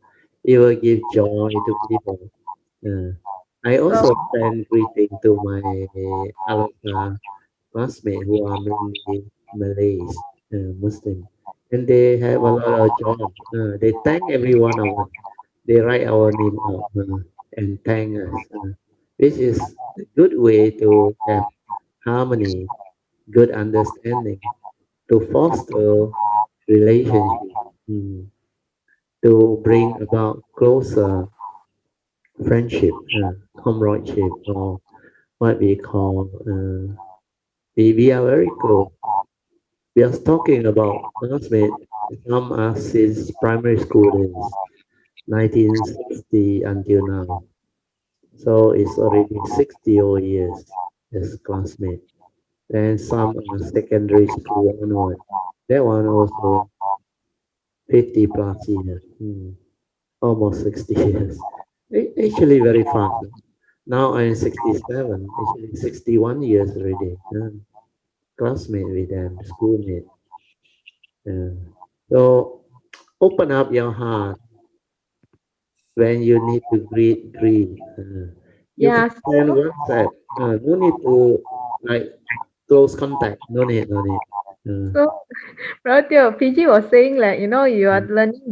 It will give joy to people. Uh, I So, also send greeting to my Alpha classmates who are mainly Malays, Muslim, and they have a lot of joy. They thank every one of us. They write our name out and thank us, which is a good way to have harmony, good understanding, to foster relationship, mm, to bring about closer friendship, comradeship, or what we call, we are very close. We are talking about classmates. Some are since primary school days, 1960 until now. So it's already 60 odd years as classmate. Then some are secondary school onward. That one also 50 plus years, almost 60 years. Actually very fast. Now I'm 67, actually 61 years already. Classmate with them, schoolmate. Uh, so open up your heart when you need to greet. You can yeah, send so, WhatsApp. No need to like close contact. No need, no need. Uh, so Brother PG was saying like, you are mm. learning,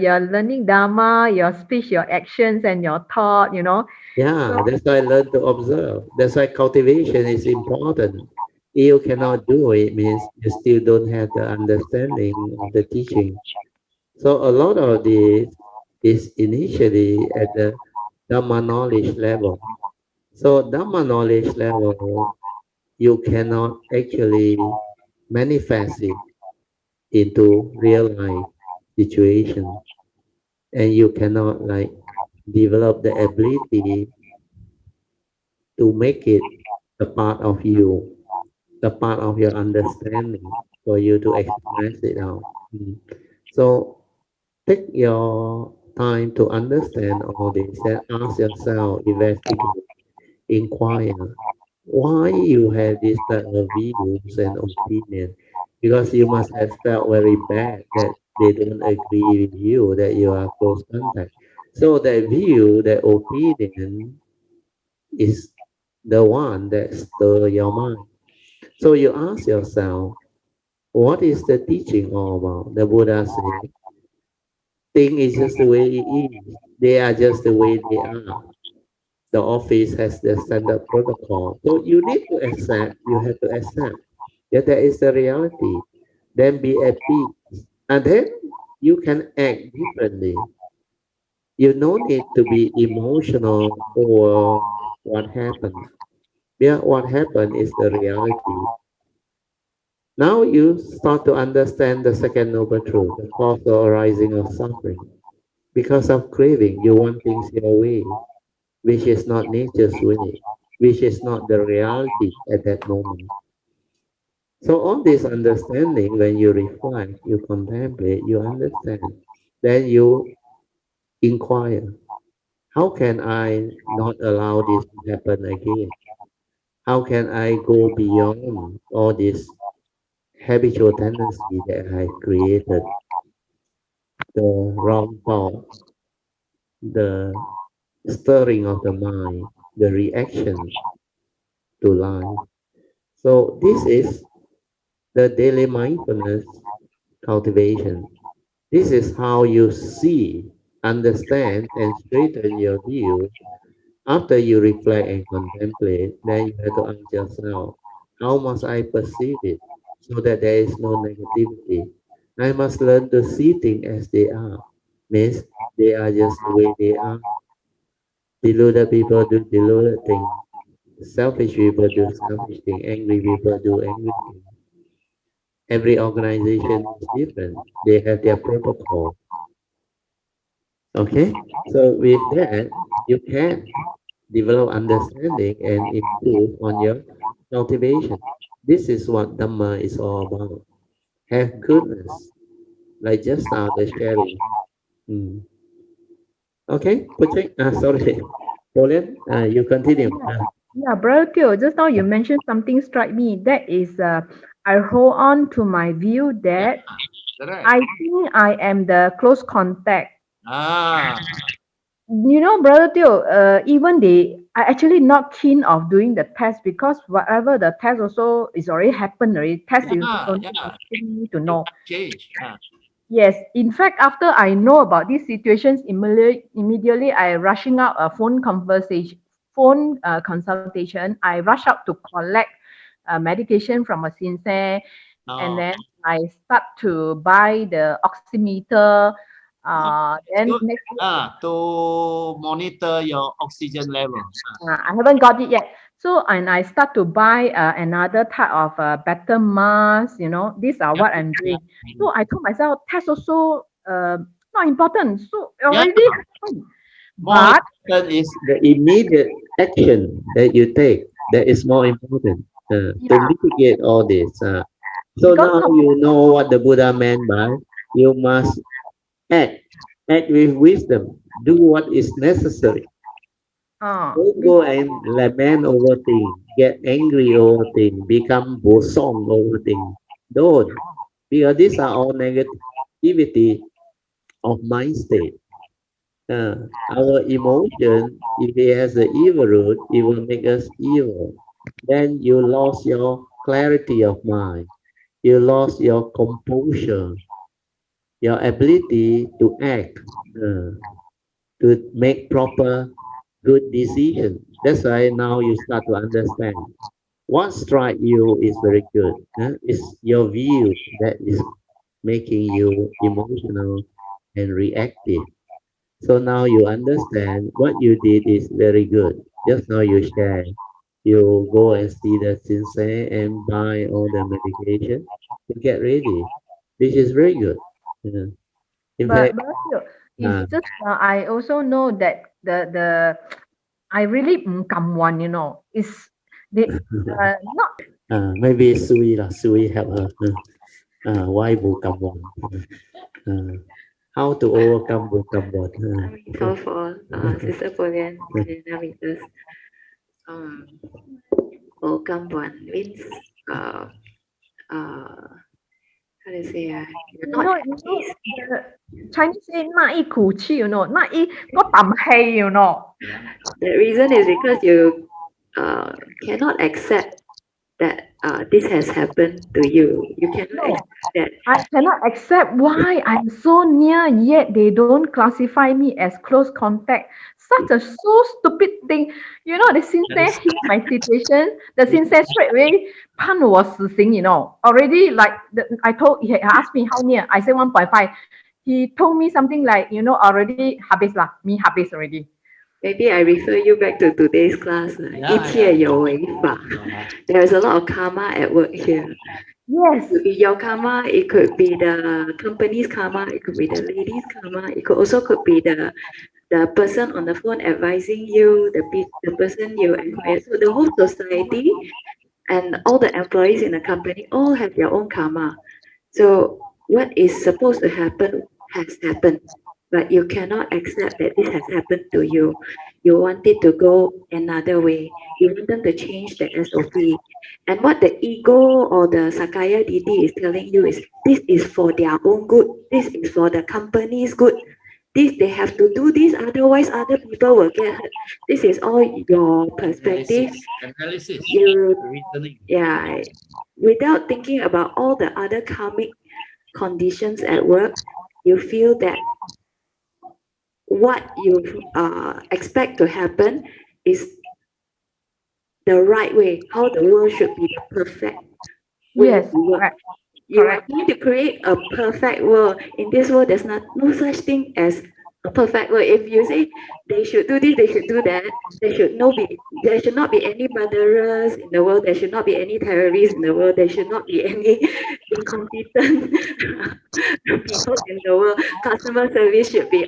you are learning Dharma, your speech, your actions, and your thought. So, Yeah, that's why I learn to observe. That's why cultivation is important. If you cannot do it, means you still don't have the understanding of the teaching. So a lot of this is initially at the Dhamma knowledge level. So Dhamma knowledge level, you cannot actually manifest it into real life situation, and you cannot like develop the ability to make it a part of you, a part of your understanding for you to express it out. Mm. So take your time to understand all this and ask yourself, investigate, inquire why you have this type of views and opinion. Because you must have felt very bad that they don't agree with you, that you are close contact. So that view, that opinion is the one that stir your mind. So you ask yourself, what is the teaching all about? The Buddha said, thing is just the way it is. They are just the way they are. The office has the standard protocol. So you need to accept, you have to accept that there is the reality. Then be at peace. And then you can act differently. You no need to be emotional over what happened. Yeah, what happened is the reality. Now you start to understand the second noble truth, the cause or arising of suffering. Because of craving, you want things your way, which is not nature's way, which is not the reality at that moment. So on this understanding, when you reflect, you contemplate, you understand, then you inquire, how can I not allow this to happen again? How can I go beyond all this habitual tendency that I created, the wrong thought, the stirring of the mind, the reaction to life. So this is the daily mindfulness cultivation. This is how you see, understand, and straighten your view. After you reflect and contemplate, then you have to ask yourself, how must I perceive it so that there is no negativity? I must learn to see things as they are. Means they are just the way they are. Deluded people do deluded things. Selfish people do selfish things. Angry people do angry things. Every organization is different. They have their protocol. Okay? So with that, you can develop understanding and improve on your cultivation. This is what Dhamma is all about. Have goodness, like just now the sharing. Mm. Okay, Puchek, sorry, Pauline, you continue. Yeah, Brother Teo, just now you mentioned something strike me. That is, I hold on to my view Yeah, that correct. I think I am the close contact. Ah, Brother Teo, even they are actually not keen of doing the test because whatever the test also is already happened already. Test is yeah, only yeah. asking me to You know. can't change. Yes, in fact, after I know about these situations, immediately I rushing out a phone consultation. I rush out to collect medication from a sincere, and Oh, then I start to buy the oximeter. oh, that's Then good. next To monitor your oxygen level. I haven't got it yet. So, and I start to buy another type of better mask. These are Yeah, what I'm yeah, doing. So I told myself, test also not important. So yeah. already happened. More But important is The immediate action that you take that is more important to yeah, mitigate all this. So because now you know what the Buddha meant by you must act, act with wisdom, do what is necessary. Don't be, go and lament over things, get angry over things, become bosong over things. Don't, because these are all negativity of mind state. Our emotion, if it has an evil root, it will make us evil. Then you lost your clarity of mind. You lost your composure, your ability to act, uh, to make proper, good decision. That's why now you start to understand. What strike you is very good. It's your view that is making you emotional and reactive. So now you understand what you did is very good. Just now you share. You go and see the sensei and buy all the medication to get ready, which is very good. Yeah. In fact, but still, it's uh, just I also know that the I really come one. Is they not maybe Sui lah, Sui help her. Why bu cầm one? How to overcome what? So for Sister Polian dynamics, um, overcome one means uh, how to say you're not You know, happy. Chinese say 那一股气, that The reason is because you cannot accept that this has happened to you. You cannot No, accept that. I cannot accept why I'm so near, yet they don't classify me as close contact. Such a so stupid thing. The Sincere hear my situation. The Sincere straight away 判我死刑. Already like he asked me how near. I said 1.5. He told me something like, already habis lah. Me habis already. Maybe I refer you back to today's class. 一切有为法. There's a lot of karma at work here. Yes. Your karma, it could be the company's karma, it could be the lady's karma, it could be the person on the phone advising you, the person you inquire. So the whole society and all the employees in the company all have their own karma. So what is supposed to happen has happened, but you cannot accept that this has happened to you. You want it to go another way. You want them to change the SOP. And what the ego or the Sakaya Didi is telling you is this is for their own good. This is for the company's good. This they have to do this, otherwise other people will get hurt. This is all your perspective. Analysis. You Reasoning. yeah, without thinking about all the other karmic conditions at work, you feel that what you expect to happen is the right way, how the world should be the perfect way Yes, to work. correct. You are Correct. going to create a perfect world. In this world, there's no such thing as a perfect world. If you say they should do this, they should do that, there should not be any murderers in the world, there should not be any terrorists in the world, there should not be any incompetent people in the world. Customer service should be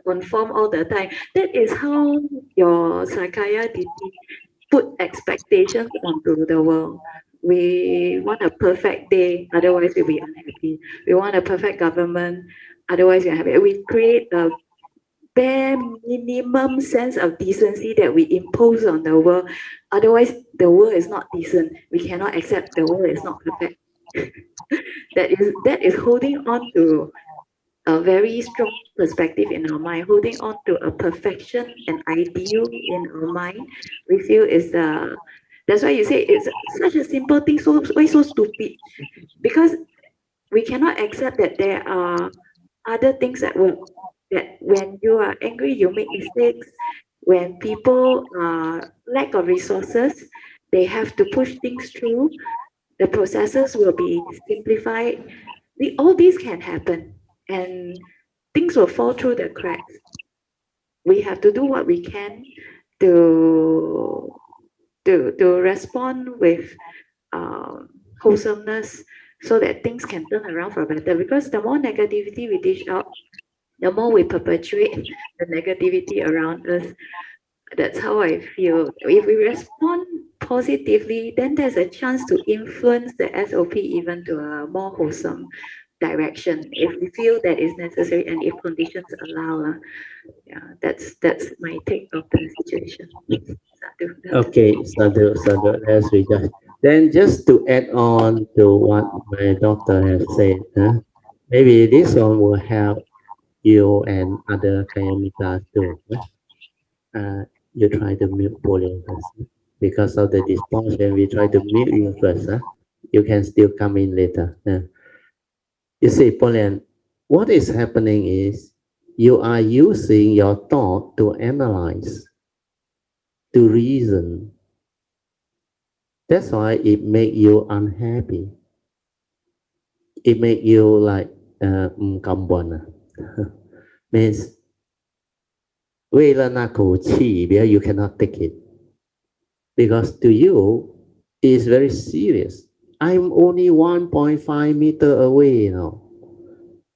on form all the time. That is how your Sakaya Diti put expectations onto the world. We want a perfect day, otherwise we'll be unhappy. We want a perfect government, otherwise we're unhappy. We create a bare minimum sense of decency that we impose on the world. Otherwise, the world is not decent. We cannot accept the world is not perfect. That is holding on to a very strong perspective in our mind, holding on to a perfection and ideal in our mind. We feel is that's why you say it's such a simple thing, so why so stupid? Because we cannot accept that there are other things at work. That when you are angry, you make mistakes. When people lack of resources, they have to push things through. The processes will be simplified. All these can happen, and things will fall through the cracks. We have to do what we can to respond with wholesomeness so that things can turn around for better. Because the more negativity we dish out, the more we perpetuate the negativity around us. That's how I feel. If we respond positively, then there's a chance to influence the SOP even to a more wholesome direction if we feel that is necessary and if conditions allow. Yeah, that's my take of the situation. Okay, Sadhu, let's rejoice. Then just to add on to what my doctor has said, maybe this one will help you and other Kayamitas too. You try to mute Pauline first. Because of the distortion, we try to mute you first. You can still come in later. You see, Pauline, what is happening is you are using your thought to analyze, to reason. That's why it make you unhappy. It make you like means 为了那口气 because you cannot take it. Because to you, it's very serious. I'm only 1.5 meter away now.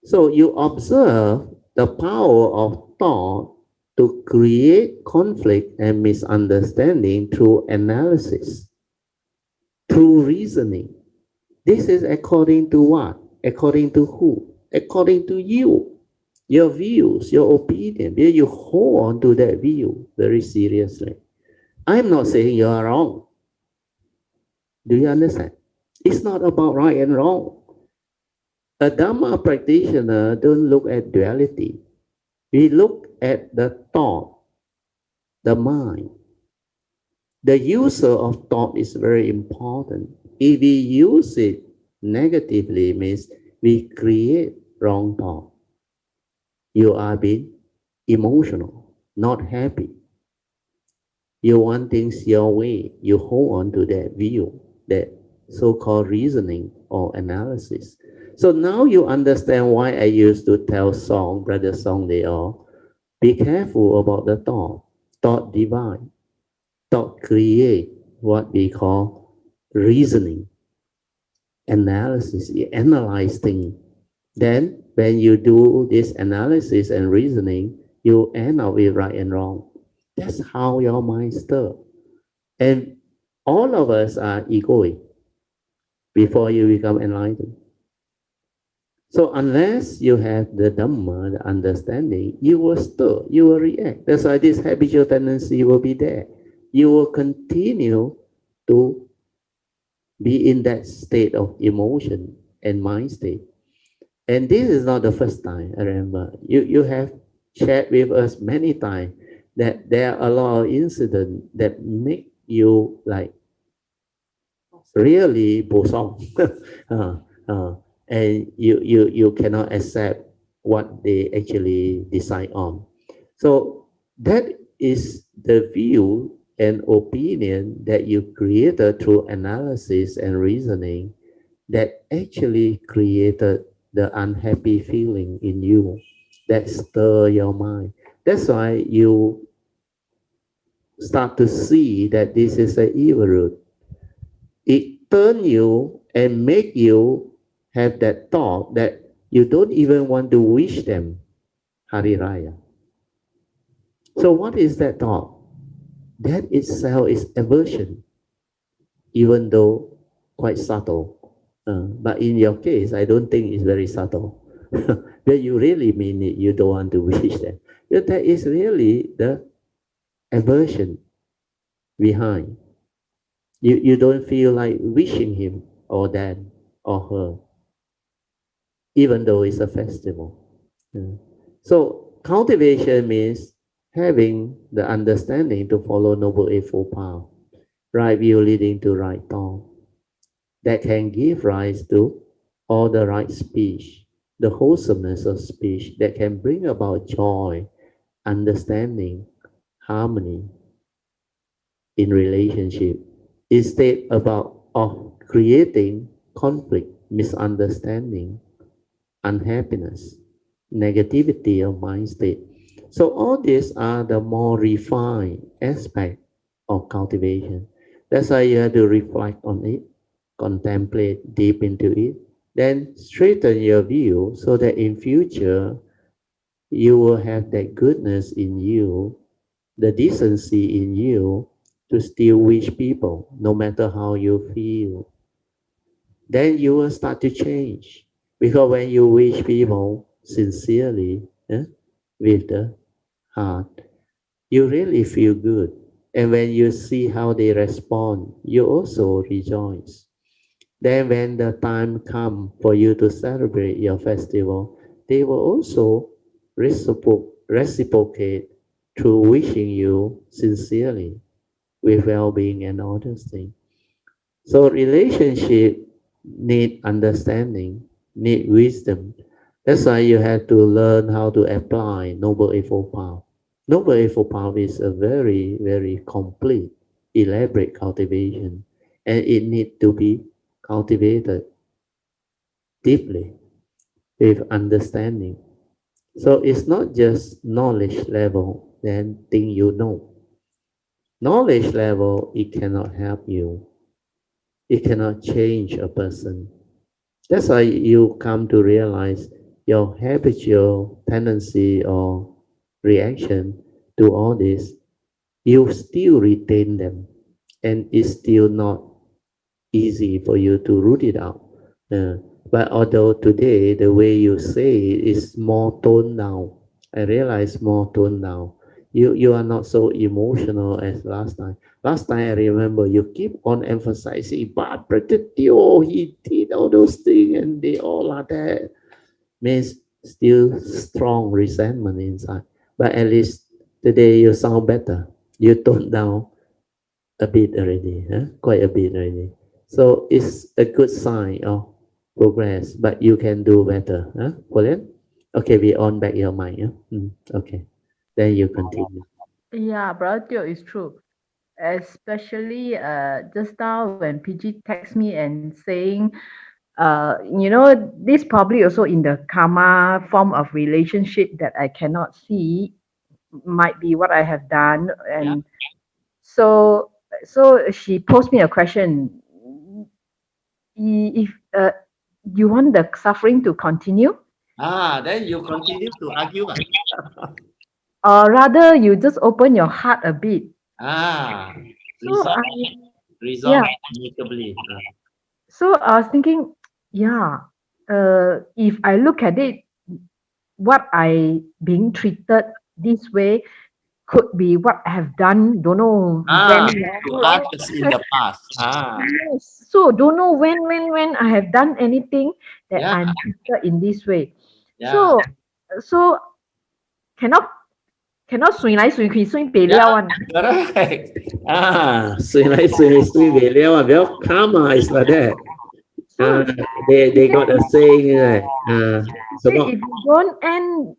So you observe the power of thought to create conflict and misunderstanding through analysis, through reasoning. This is according to what? According to who? according to you, your views, your opinion. You hold on to that view very seriously. I'm not saying you are wrong. Do you understand? It's not about right and wrong. A Dhamma practitioner don't look at duality. We look at the thought, the mind. The user of thought is very important. If we use it negatively, means we create wrong thought. You are being emotional, not happy. You want things your way. You hold on to that view, that so-called reasoning or analysis. So now you understand why I used to tell Song, Brother Song, they all, be careful about the thought. Thought divine. Thought create what we call reasoning, analysis. You analyze things. Then when you do this analysis and reasoning, you end up with right and wrong. That's how your mind stirs. And all of us are egoic before you become enlightened. So unless you have the Dhamma, the understanding, you will stir, you will react. That's why this habitual tendency will be there. You will continue to be in that state of emotion and mind state. And this is not the first time, I remember. You have shared with us many times that there are a lot of incidents that make you like really bosong. uh, and you cannot accept what they actually decide on. So that is the view and opinion that you created through analysis and reasoning that actually created the unhappy feeling in you that stir your mind. That's why you start to see that this is an evil root. It turn you and make you have that thought that you don't even want to wish them Hari Raya. So what is that thought? That itself is aversion, even though quite subtle. But in your case, I don't think it's very subtle. That you really mean it, you don't want to wish them. But that is really the aversion behind. You don't feel like wishing him or them or her, even though it's a festival. Yeah. So cultivation means having the understanding to follow Noble Eightfold Path, right view leading to right thought, that can give rise to all the right speech, the wholesomeness of speech that can bring about joy, understanding, harmony in relationship, instead about of creating conflict, misunderstanding, unhappiness, negativity of mind state. So all these are the more refined aspect of cultivation. That's why you have to reflect on it, contemplate deep into it, then straighten your view so that in future you will have that goodness in you, the decency in you to still wish people, no matter how you feel. Then you will start to change. Because when you wish people sincerely, with the heart, you really feel good. And when you see how they respond, you also rejoice. Then when the time comes for you to celebrate your festival, they will also reciprocate through wishing you sincerely with well-being and all those things. So relationship need understanding, need wisdom. That's why you have to learn how to apply Noble Eightfold Path. Noble Eightfold Path is a very, very complete, elaborate cultivation, and it need to be cultivated deeply with understanding. So it's not just knowledge level, then thing you know. Knowledge level, it cannot help you. It cannot change a person. That's why you come to realize your habitual tendency or reaction to all this, you still retain them, and it's still not easy for you to root it out. But although today the way you say it is more toned down, I realize more toned down. You are not so emotional as last time. Last time I remember you keep on emphasizing, but Brother Teo, he did all those things and they all are there. Means still strong resentment inside. But at least today you sound better. You toned down a bit already, huh? Quite a bit already. So it's a good sign of progress, but you can do better, huh? Pauline? Okay, we on back your mic. Huh? Okay, then you continue. Yeah, brother Teo is true. Especially just now when PG text me and saying, this probably also in the karma form of relationship that I cannot see, might be what I have done. Yeah. And so she posed me a question. If you want the suffering to continue, Then you continue to argue. or rather you just open your heart a bit. Ah, So resolve, I resolve yeah, amicably. so I was thinking, yeah, if I look at it, what I being treated this way could be what I have done. Don't know when. To others in the past. Yes. So don't know when I have done anything that Yeah, I'm treated in this way. yeah, So cannot cannot 水来水去水北了 yeah, one. correct. 水来水去水不了啊, well, karma is like that. So They got a saying, right? say Some if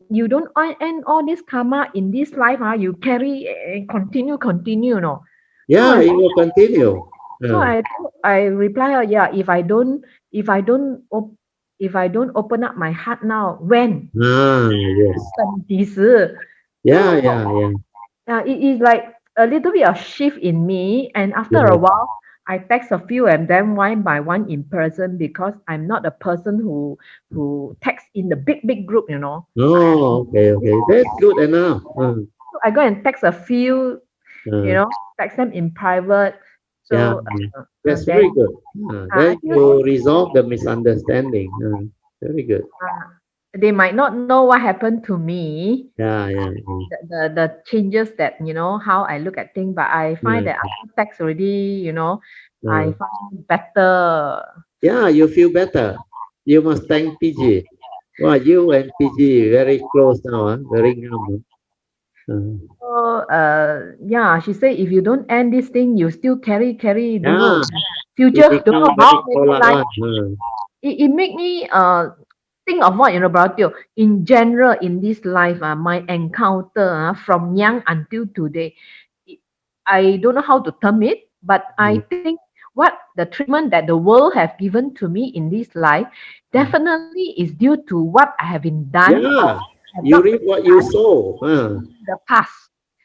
you don't end all this karma in this life, you carry and continue, no. So yeah, I it will continue. so Uh, I reply her, yeah, if I don't op- if I don't open up my heart now, when? yes. 等几时? Yeah, So yeah, yeah. it is like a little bit of shift in me, and after a Yeah. while I text a few and then one by one in person because I'm not a person who texts in the big group. Oh, okay, okay. That's good enough. So I go and text a few, you Uh, know, text them in private. yeah, So yeah. That's then very good. I Then feel you resolve the misunderstanding. Very good. they might not know what happened to me, Yeah, yeah, yeah. the changes that how I look at things, but I find Yeah, that after text already, I uh, find better. yeah, you feel better. You must thank PG. Well, you and PG very close now, very ngam. So yeah, she said if you don't end this thing, you still carry, don't know Yeah, you future, don't become know very how many polite life. one. It make me think of what about you in general in this life. My encounter from young until today, it- I don't know how to term it, but I think what the treatment that the world have given to me in this life definitely is due to what I have been done or Yeah, have you not reap been what you done sow. in the past.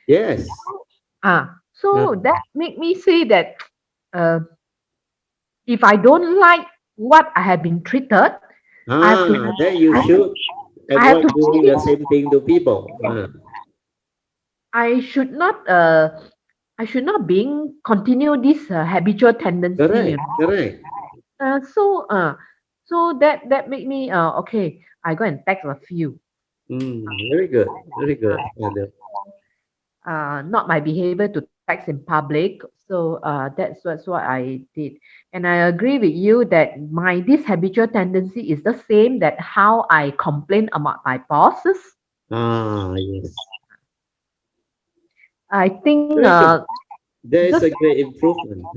Yes. Uh, So that make me say that uh, if I don't like what I have been treated, I have to then you should I have avoid to doing the change. same thing to people. I should not being continue this habitual tendency. Correct, correct. Uh, so uh, so that made me okay. I go and text a few. Very good, very good. Not my behavior to text in public. So that's what I did, and I agree with you that my this habitual tendency is the same that how I complain about my bosses. Yes. I think Very good. There is just a great improvement.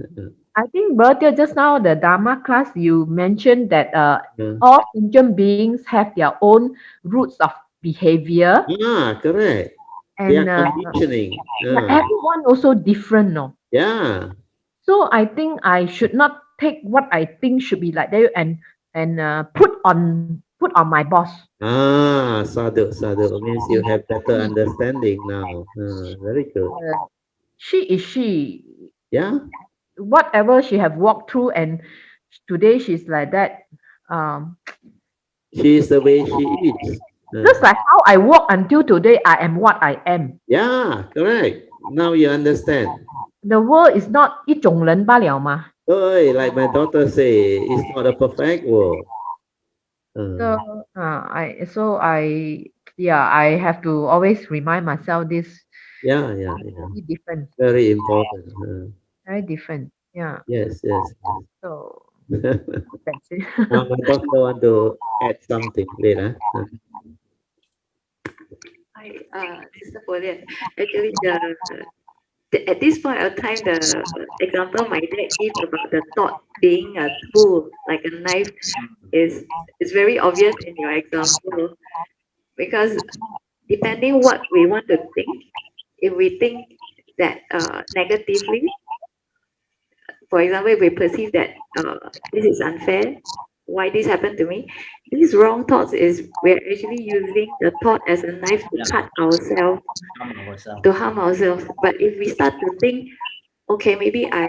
I think Bertie, just now the Dharma class you mentioned that Uh, all sentient beings have their own roots of behavior, Correct. They and are conditioning. yeah, everyone also different, no. Yeah. So I think I should not take what I think should be like that and put on my boss. Sadhu, sadhu. Means you have better understanding now. Very good. Uh, she is she, Yeah. whatever she have walked through, and today she's like that. Um, She is the way she is. just like how I walk until today, I am what I am. Yeah, correct. Now you understand. The world is not 一种人罢了嘛。Oh, like my daughter say, it's not a perfect world. Uh, I have to always remind myself this yeah. very different, Very important. very different. Yeah. Yes. So Now that's it. my doctor want to add something later. Hi, Sister Pauline. Actually, at this point of time, the example my dad gave about the thought being a tool, like a knife, is very obvious in your example, because depending what we want to think, if we think that negatively, for example, if we perceive that this is unfair, why this happened to me, these wrong thoughts is we're actually using the thought as a knife to Yeah. cut ourselves, Harm ourselves. to harm ourselves. But if we start to think, okay, maybe I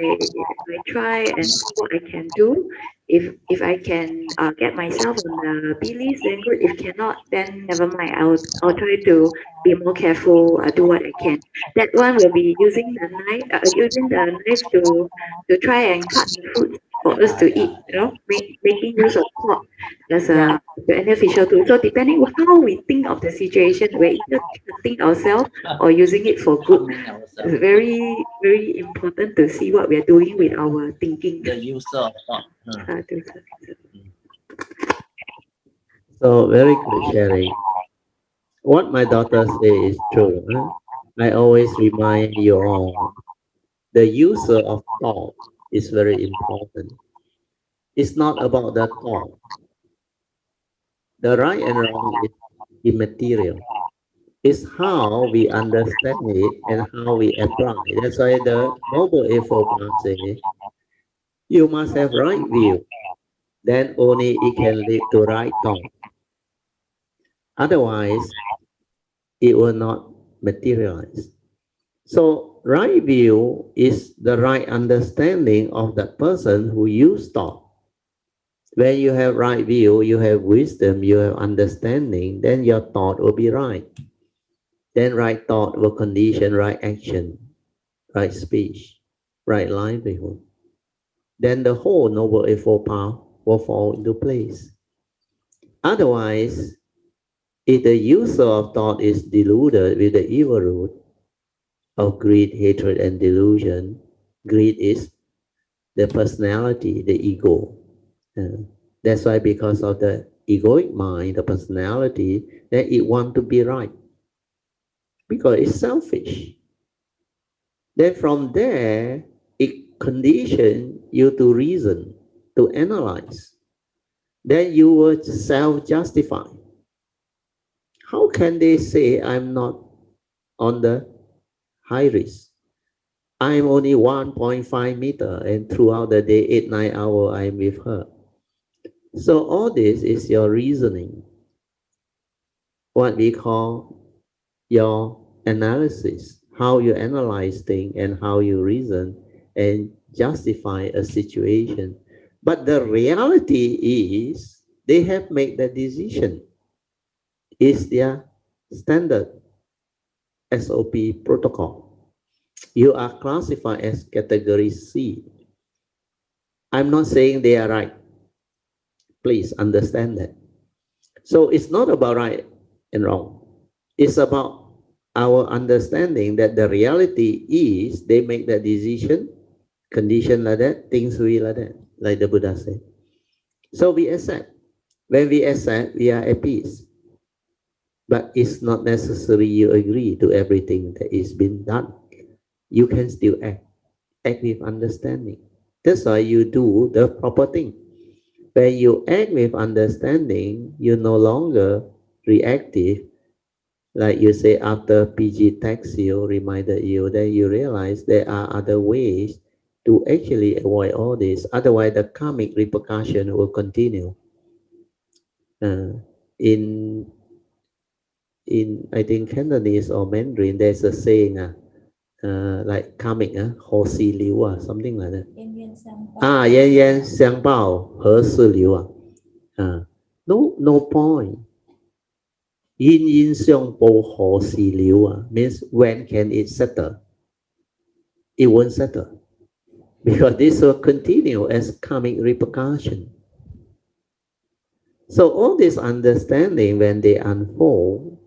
try and see what I can do. If I can get myself on the B list, then good. If cannot, then never mind. I'll try to be more careful. Do what I can. That one will be using the knife, to try and cut the fruit for us to eat. You know, making use of thought as Yeah. a beneficial tool. So depending on how we think of the situation, we're either cutting ourselves or using it for good. Harming It's ourselves. very, very important to see what we are doing with our thinking. The user of thought. So very good sharing. What my daughter say is true. I always remind you all, the user of thought is very important. It's not about the thought. The right and wrong is immaterial. It's how we understand it and how we apply. That's why the Noble Eightfold Path say, you must have right view. Then only it can lead to right thought. Otherwise, it will not materialize. So right view is the right understanding of the person who use thought. When you have right view, you have wisdom, you have understanding, then your thought will be right. Then right thought will condition right action, right speech, right livelihood. Then the whole Noble Eightfold Path will fall into place. Otherwise, if the user of thought is deluded with the evil root of greed, hatred, and delusion, greed is the personality, the ego. Uh, that's why because of the egoic mind, the personality, that it want to be right because it's selfish. Then from there, it condition you to reason, to analyze. Then you will self-justify. How can they say I'm not on the high risk? I'm only 1.5 meter and throughout the day, 8, 9 hours, I'm with her. So all this is your reasoning, what we call your analysis, how you analyze things and how you reason and justify a situation. But the reality is they have made the decision. It's their standard SOP protocol. You are classified as category C. I'm not saying they are right. Please understand that. So it's not about right and wrong. It's about our understanding that the reality is they make that decision, condition like that, things will be like that, like the Buddha said. So we accept. When we accept, we are at peace. But it's not necessary you agree to everything that is being done. You can still act with understanding. That's why you do the proper thing. When you act with understanding, you're no longer reactive. Like you say, after PG text you, reminded you, then you realize there are other ways to actually avoid all this. Otherwise, the karmic repercussion will continue. Uh, in I think Cantonese or Mandarin, there's a saying, like karmic, 和事了, something like that. 冤冤相报何时了? No point. Yin yin xiong po ho si liu means when can it settle? It won't settle because this will continue as karmic repercussion. So all this understanding, when they unfold,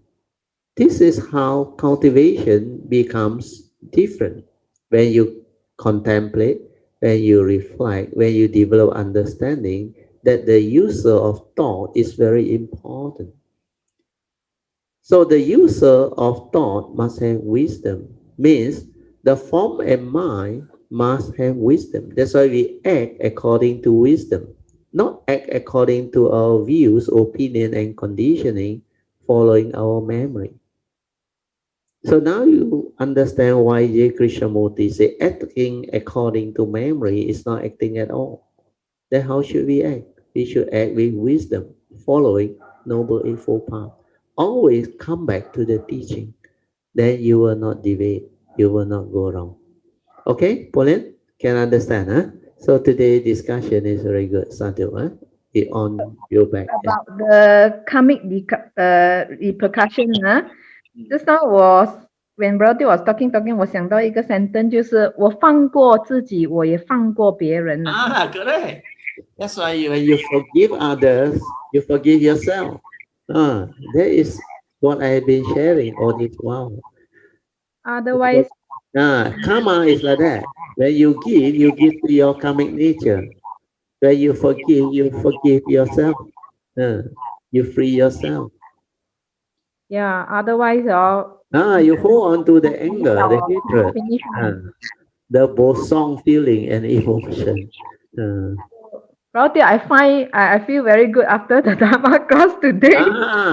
this is how cultivation becomes different. When you contemplate, when you reflect, when you develop understanding that the user of thought is very important. So the user of thought must have wisdom, means the form and mind must have wisdom. That's why we act according to wisdom, not act according to our views, opinion, and conditioning, following our memory. So now you understand why J. Krishnamurti say acting according to memory is not acting at all. Then how should we act? We should act with wisdom, following Noble Eightfold Path. Always come back to the teaching. Then you will not deviate. You will not go wrong. Okay, Pauline? Can understand, huh? So today discussion is very good. Sadhu, huh? It on your back. About the karmic repercussion, just now was when Brody was talking, 我想到一个 sentence 就是我放过自己，我也放过别人了。correct. That's why when you forgive others, you forgive yourself. That is what I have been sharing all this while. Otherwise, Karma is like that. When you give to your karmic nature. When you forgive yourself. You free yourself. yeah, otherwise, You hold on to the anger, the hatred, finish. the both feeling and emotion. Brody, I feel very good after the Dharma class today.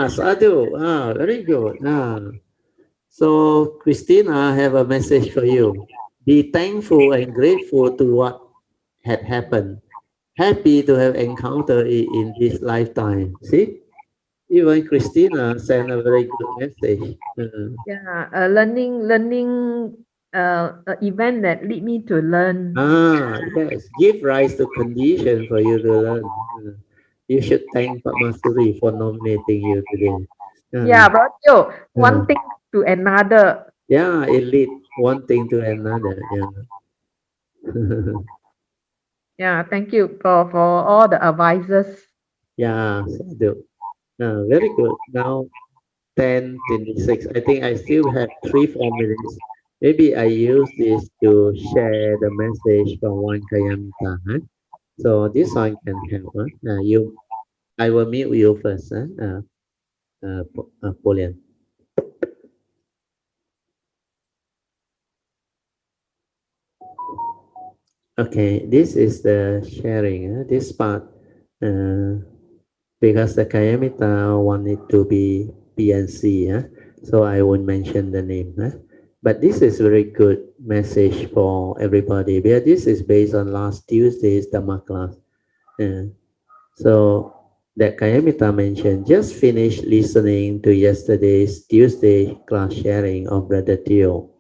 Sadhu. Very good. So Christina, I have a message for you. Be thankful and grateful to what had happened. Happy to have encountered it in this lifetime. See, even Christina sent a very good message. Yeah, a learning event that lead me to learn. Yes, give rise to condition for you to learn. You should thank Padmasuri for nominating you today. Yeah, Brody, one uh, thing to another. yeah, it lead one thing to another. Yeah. Yeah, thank you for all the advices. Yeah, Sadhu. Very good. Now 10:26. I think I still have 3-4 minutes. Maybe I use this to share the message from one Kayamita. So this one can help. I will mute you first. Pauline. Okay, this is the sharing. This part, uh, because the Kayamita wanted to be PNC, so I won't mention the name. But this is very good message for everybody, because this is based on last Tuesday's Dhamma class. So that Kayamita mentioned, just finished listening to yesterday's Tuesday class sharing of Brother Teo.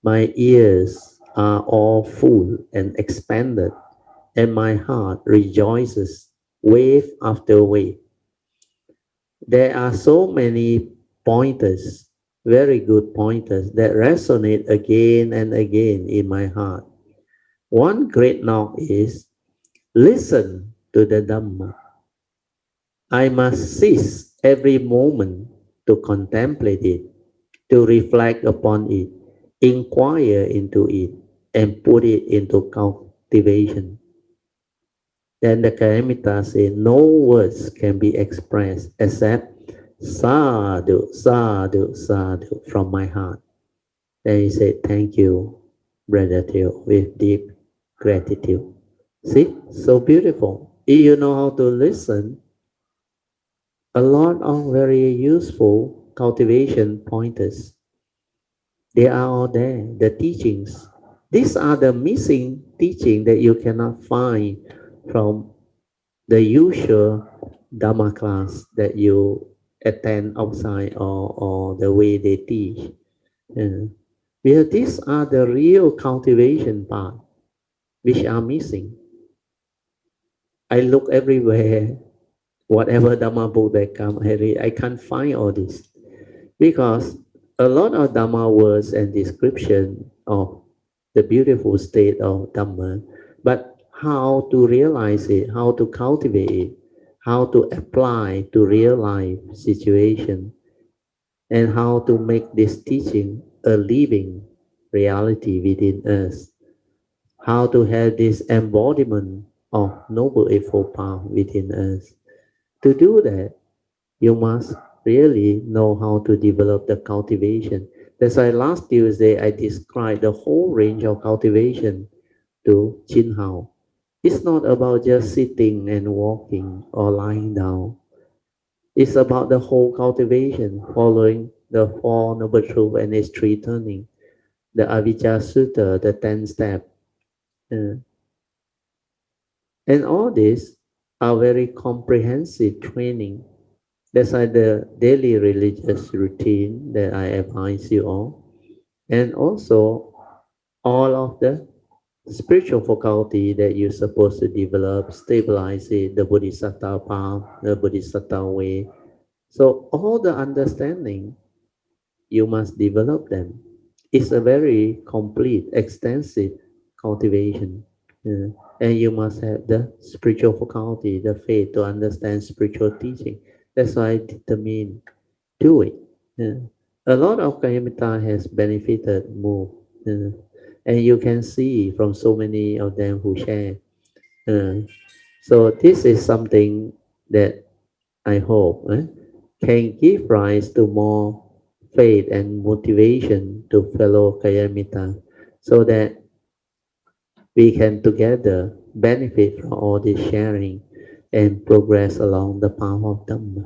My ears are all full and expanded, and my heart rejoices wave after wave. There are so many pointers, very good pointers, that resonate again and again in my heart. One great knock is listen to the Dhamma. I must seize every moment to contemplate it, to reflect upon it, inquire into it, and put it into cultivation. Then the Karamita says, no words can be expressed except sadhu, sadhu, sadhu from my heart. Then he said, thank you, Brother Theo, with deep gratitude. See, so beautiful. If you know how to listen, a lot of very useful cultivation pointers. They are all there, the teachings. These are the missing teaching that you cannot find from the usual Dhamma class that you attend outside, or the way they teach. Because these are the real cultivation part which are missing. I look everywhere, whatever Dhamma book that come, I read, I can't find all this. Because a lot of Dhamma words and description of the beautiful state of Dhamma, but how to realize it, how to cultivate it, how to apply to real life situation, and how to make this teaching a living reality within us, how to have this embodiment of Noble Eightfold Path within us. To do that, you must really know how to develop the cultivation. That's why last Tuesday I described the whole range of cultivation to Chin Hao. It's not about just sitting and walking or lying down. It's about the whole cultivation, following the Four Noble Truths and its three turning, the Avijja Sutra, the 10 step. Uh, and all these are very comprehensive training. That's why the daily religious routine that I advise you all, and also all of the spiritual faculty that you're supposed to develop, stabilize it, the Bodhisattva path, the Bodhisattva way. So all the understanding, you must develop them. It's a very complete, extensive cultivation. And you must have the spiritual faculty, the faith to understand spiritual teaching. That's why I determine do it. A lot of Kayamita has benefited more. And you can see from so many of them who share. So this is something that I hope can give rise to more faith and motivation to fellow Kayamita, so that we can together benefit from all this sharing and progress along the path of Dhamma.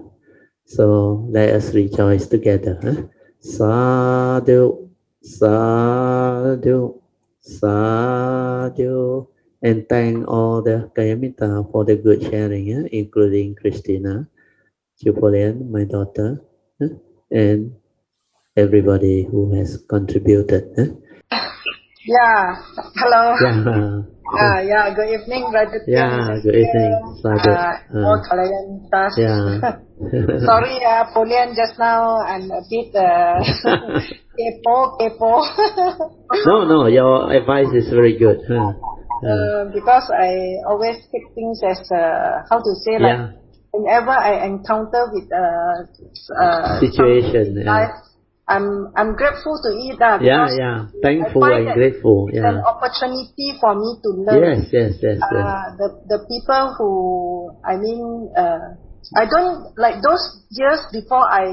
So let us rejoice together. Sadhu, sadhu, sadhu. And thank all the Kayamita for the good sharing, including Christina, Chupolian, my daughter, and everybody who has contributed. Yeah, hello. Yeah. Yeah, good evening, Brother Yeah, good evening, Sadhu. all Kalayan. Yeah. Sorry, Polian, just now I'm a bit kepo. No, your advice is very good. Because I always take things as how to say, like Yeah. whenever I encounter with Situation. something in Yeah. life, I'm grateful to it because Yeah. I Thankful find and that grateful. it's an Yeah. opportunity for me to learn. Yes. The people who, I mean, I don't like those years before I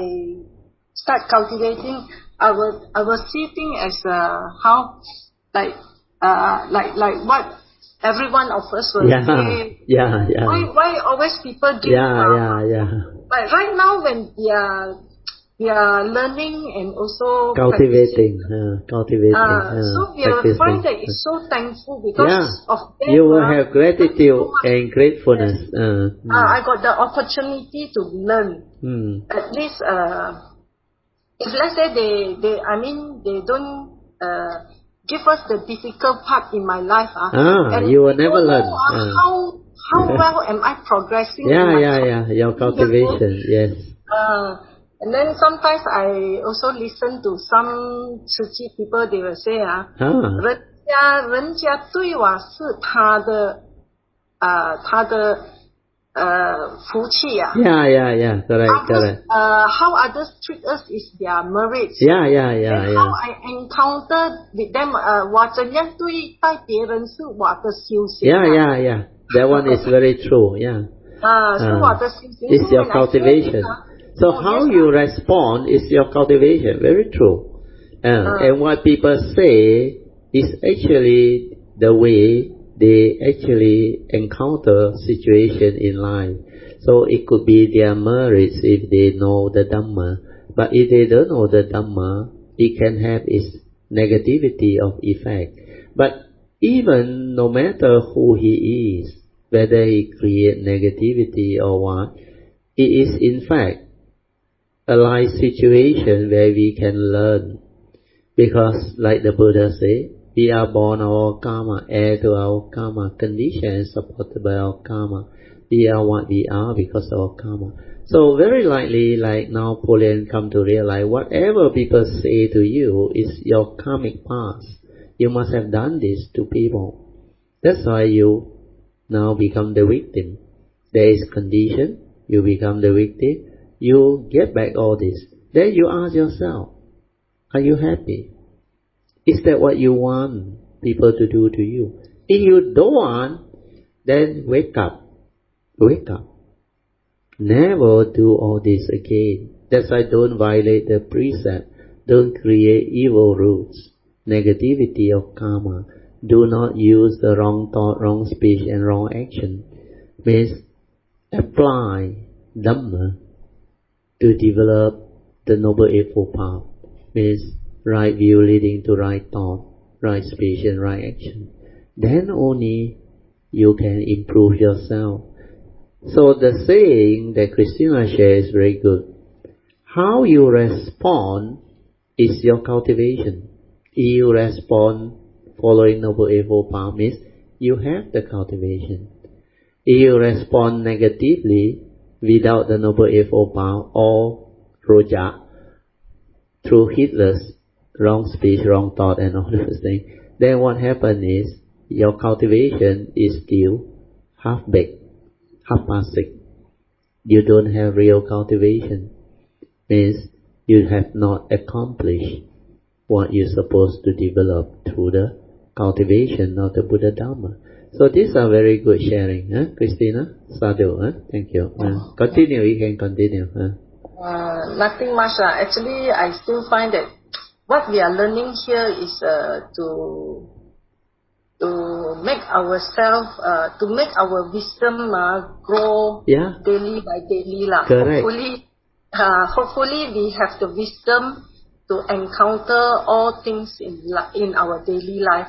start cultivating. I was see things as how like what every one of us will say. Yeah. Why always people give? Yeah. But right now when we are learning and also Cultivating. so we are Practicing. find that it's so thankful because of them. You will have gratitude and gratefulness. I got the opportunity to learn. At least, if let's say they don't give us the difficult part in my life. And you will never learn. How well am I progressing? Yeah. Your cultivation. Yes. And then sometimes I also listen to some 慈济 people, they will say, 人家对我是他的福气啊。Yeah. Correct. How others treat us is their merit. Yeah. And how I encounter with them, 我怎样对待别人是我的修行。Yeah. That one is very true. Yeah. 是我的修行。It's your cultivation. So how you respond is your cultivation. Very true. And what people say is actually the way they actually encounter situation in life. So it could be their merits if they know the Dhamma. But if they don't know the Dhamma, it can have its negativity of effect. But even no matter who he is, whether he create negativity or what, it is in fact a life situation where we can learn. Because like the Buddha said, we are born our karma, heir to our karma, conditioned and supported by our karma. We are what we are because of our karma. So very likely, like now Pauline come to realize, whatever people say to you is your karmic past. You must have done this to people. That's why you now become the victim. There is condition, you become the victim, you get back all this. Then you ask yourself, are you happy? Is that what you want people to do to you? If you don't want, then wake up. Wake up. Never do all this again. That's why don't violate the precept. Don't create evil roots. Negativity of karma. Do not use the wrong thought, wrong speech, and wrong action. Means apply Dhamma to develop the Noble Eightfold Path. Means right view leading to right thought, right speech, and right action. Then only you can improve yourself. So the saying that Christina shares is very good. How you respond is your cultivation. If you respond following Noble Eightfold Path, means you have the cultivation. If you respond negatively without the Noble Eightfold Path or roja, through heedless, wrong speech, wrong thought, and all those things, then what happens is your cultivation is still half-baked, half-past. You don't have real cultivation. Means you have not accomplished what you're supposed to develop through the cultivation of the Buddha Dharma. So these are very good sharing, Christina? Sadhu, thank you. Continue, you can continue. Nothing much. Actually, I still find that what we are learning here is to make ourselves, to make our wisdom grow daily by daily. Correct. Hopefully we have the wisdom to encounter all things in our daily life.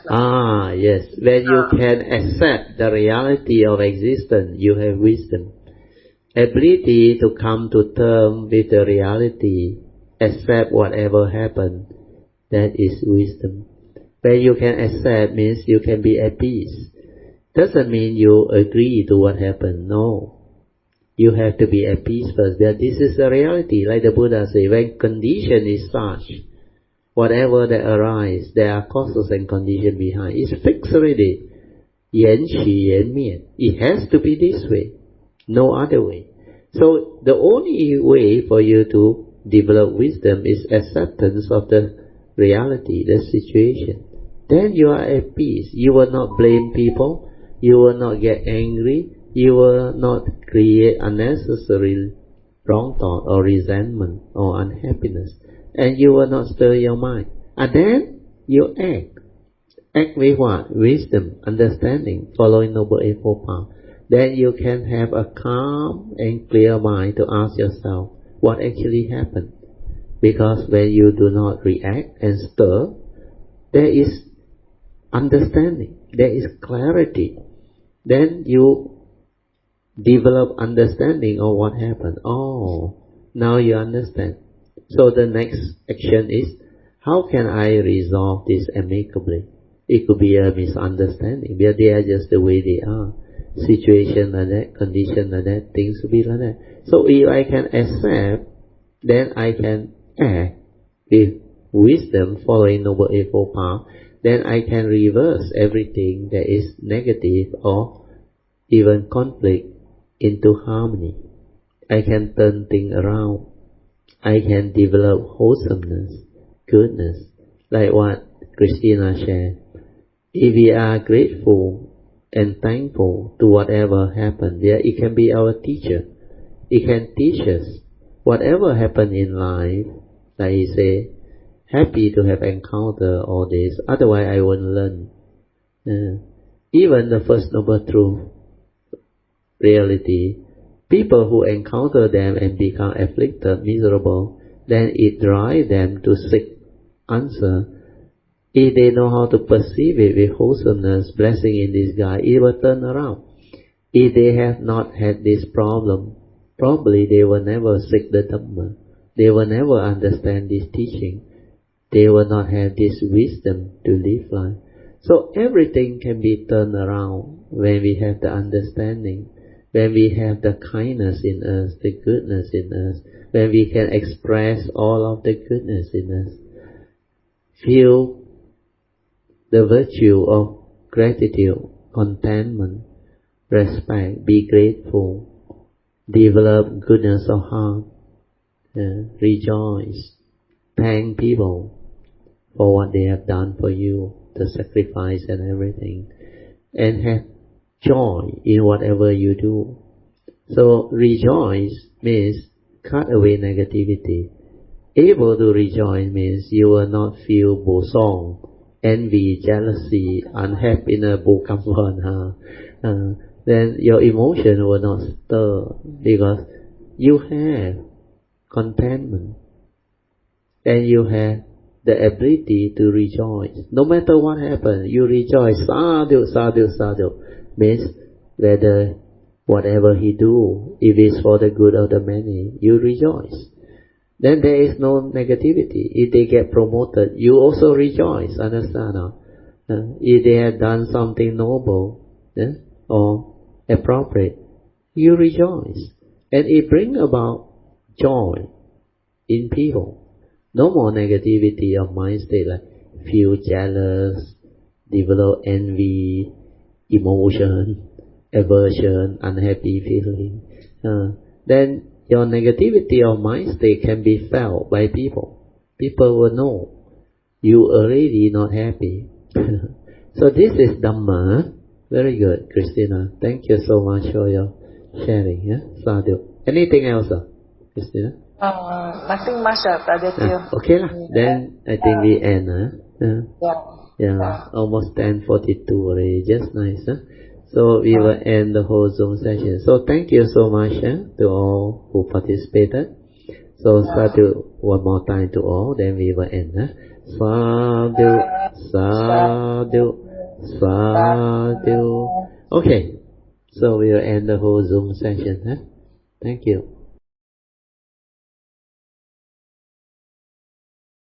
Yes. When you can accept the reality of existence, you have wisdom. Ability to come to terms with the reality, accept whatever happens, that is wisdom. When you can accept means you can be at peace. Doesn't mean you agree to what happened. No. You have to be at peace first. But this is the reality. Like the Buddha said, when condition is such, whatever that arises, there are causes and conditions behind. It's fixed already. Yan qi yan mian. It has to be this way. No other way. So the only way for you to develop wisdom is acceptance of the reality, the situation. Then you are at peace. You will not blame people. You will not get angry. You will not create unnecessary wrong thought or resentment or unhappiness. And you will not stir your mind. And then you act. Act with what? Wisdom, understanding, following Noble Eightfold Path. Then you can have a calm and clear mind to ask yourself what actually happened. Because when you do not react and stir, there is understanding, there is clarity. Then you develop understanding of what happened. Oh, now you understand. So the next action is, how can I resolve this amicably? It could be a misunderstanding, but they are just the way they are. Situation like that, condition like that, things will be like that. So if I can accept, then I can act with wisdom, following Noble Eightfold Path. Then I can reverse everything that is negative or even conflict into harmony. I can turn things around. I can develop wholesomeness, goodness, like what Christina shared. If we are grateful and thankful to whatever happened, it can be our teacher. It can teach us whatever happened in life. Like he say, happy to have encountered all this. Otherwise, I won't learn. Even the First Noble Truth reality, people who encounter them and become afflicted, miserable, then it drives them to seek answer. If they know how to perceive it with wholesomeness, blessing in disguise, it will turn around. If they have not had this problem, probably they will never seek the Dhamma. They will never understand this teaching. They will not have this wisdom to live life. So everything can be turned around when we have the understanding, when we have the kindness in us, the goodness in us, when we can express all of the goodness in us. Feel the virtue of gratitude, contentment, respect, be grateful, develop goodness of heart, rejoice, thank people for what they have done for you, the sacrifice and everything, and have joy in whatever you do. So rejoice means cut away negativity. Able to rejoice means you will not feel bosong, envy, jealousy, unhappiness, then your emotion will not stir because you have contentment and you have the ability to rejoice. No matter what happens, you rejoice. Sadhu, sadhu, sadhu. Means whether whatever he do, if it's for the good of the many, you rejoice. Then there is no negativity. If they get promoted, you also rejoice. Understand? If they have done something noble or appropriate, you rejoice. And it brings about joy in people. No more negativity of mind state like feel jealous, develop envy, emotion, aversion, unhappy feeling. Then your negativity of mind state can be felt by people. People will know you already not happy. So this is Dhamma. Very good, Christina. Thank you so much for your sharing. Sadhu. Anything else, Christina? Nothing much, Brother Teo. Okay lah. Then I think we end. Almost 10:42 already. Just nice. So we will end the whole Zoom session. So thank you so much to all who participated. So sadhu one more time to all. Then we will end. Sadhu, sadhu, sadhu. Okay. So we will end the whole Zoom session. Thank you.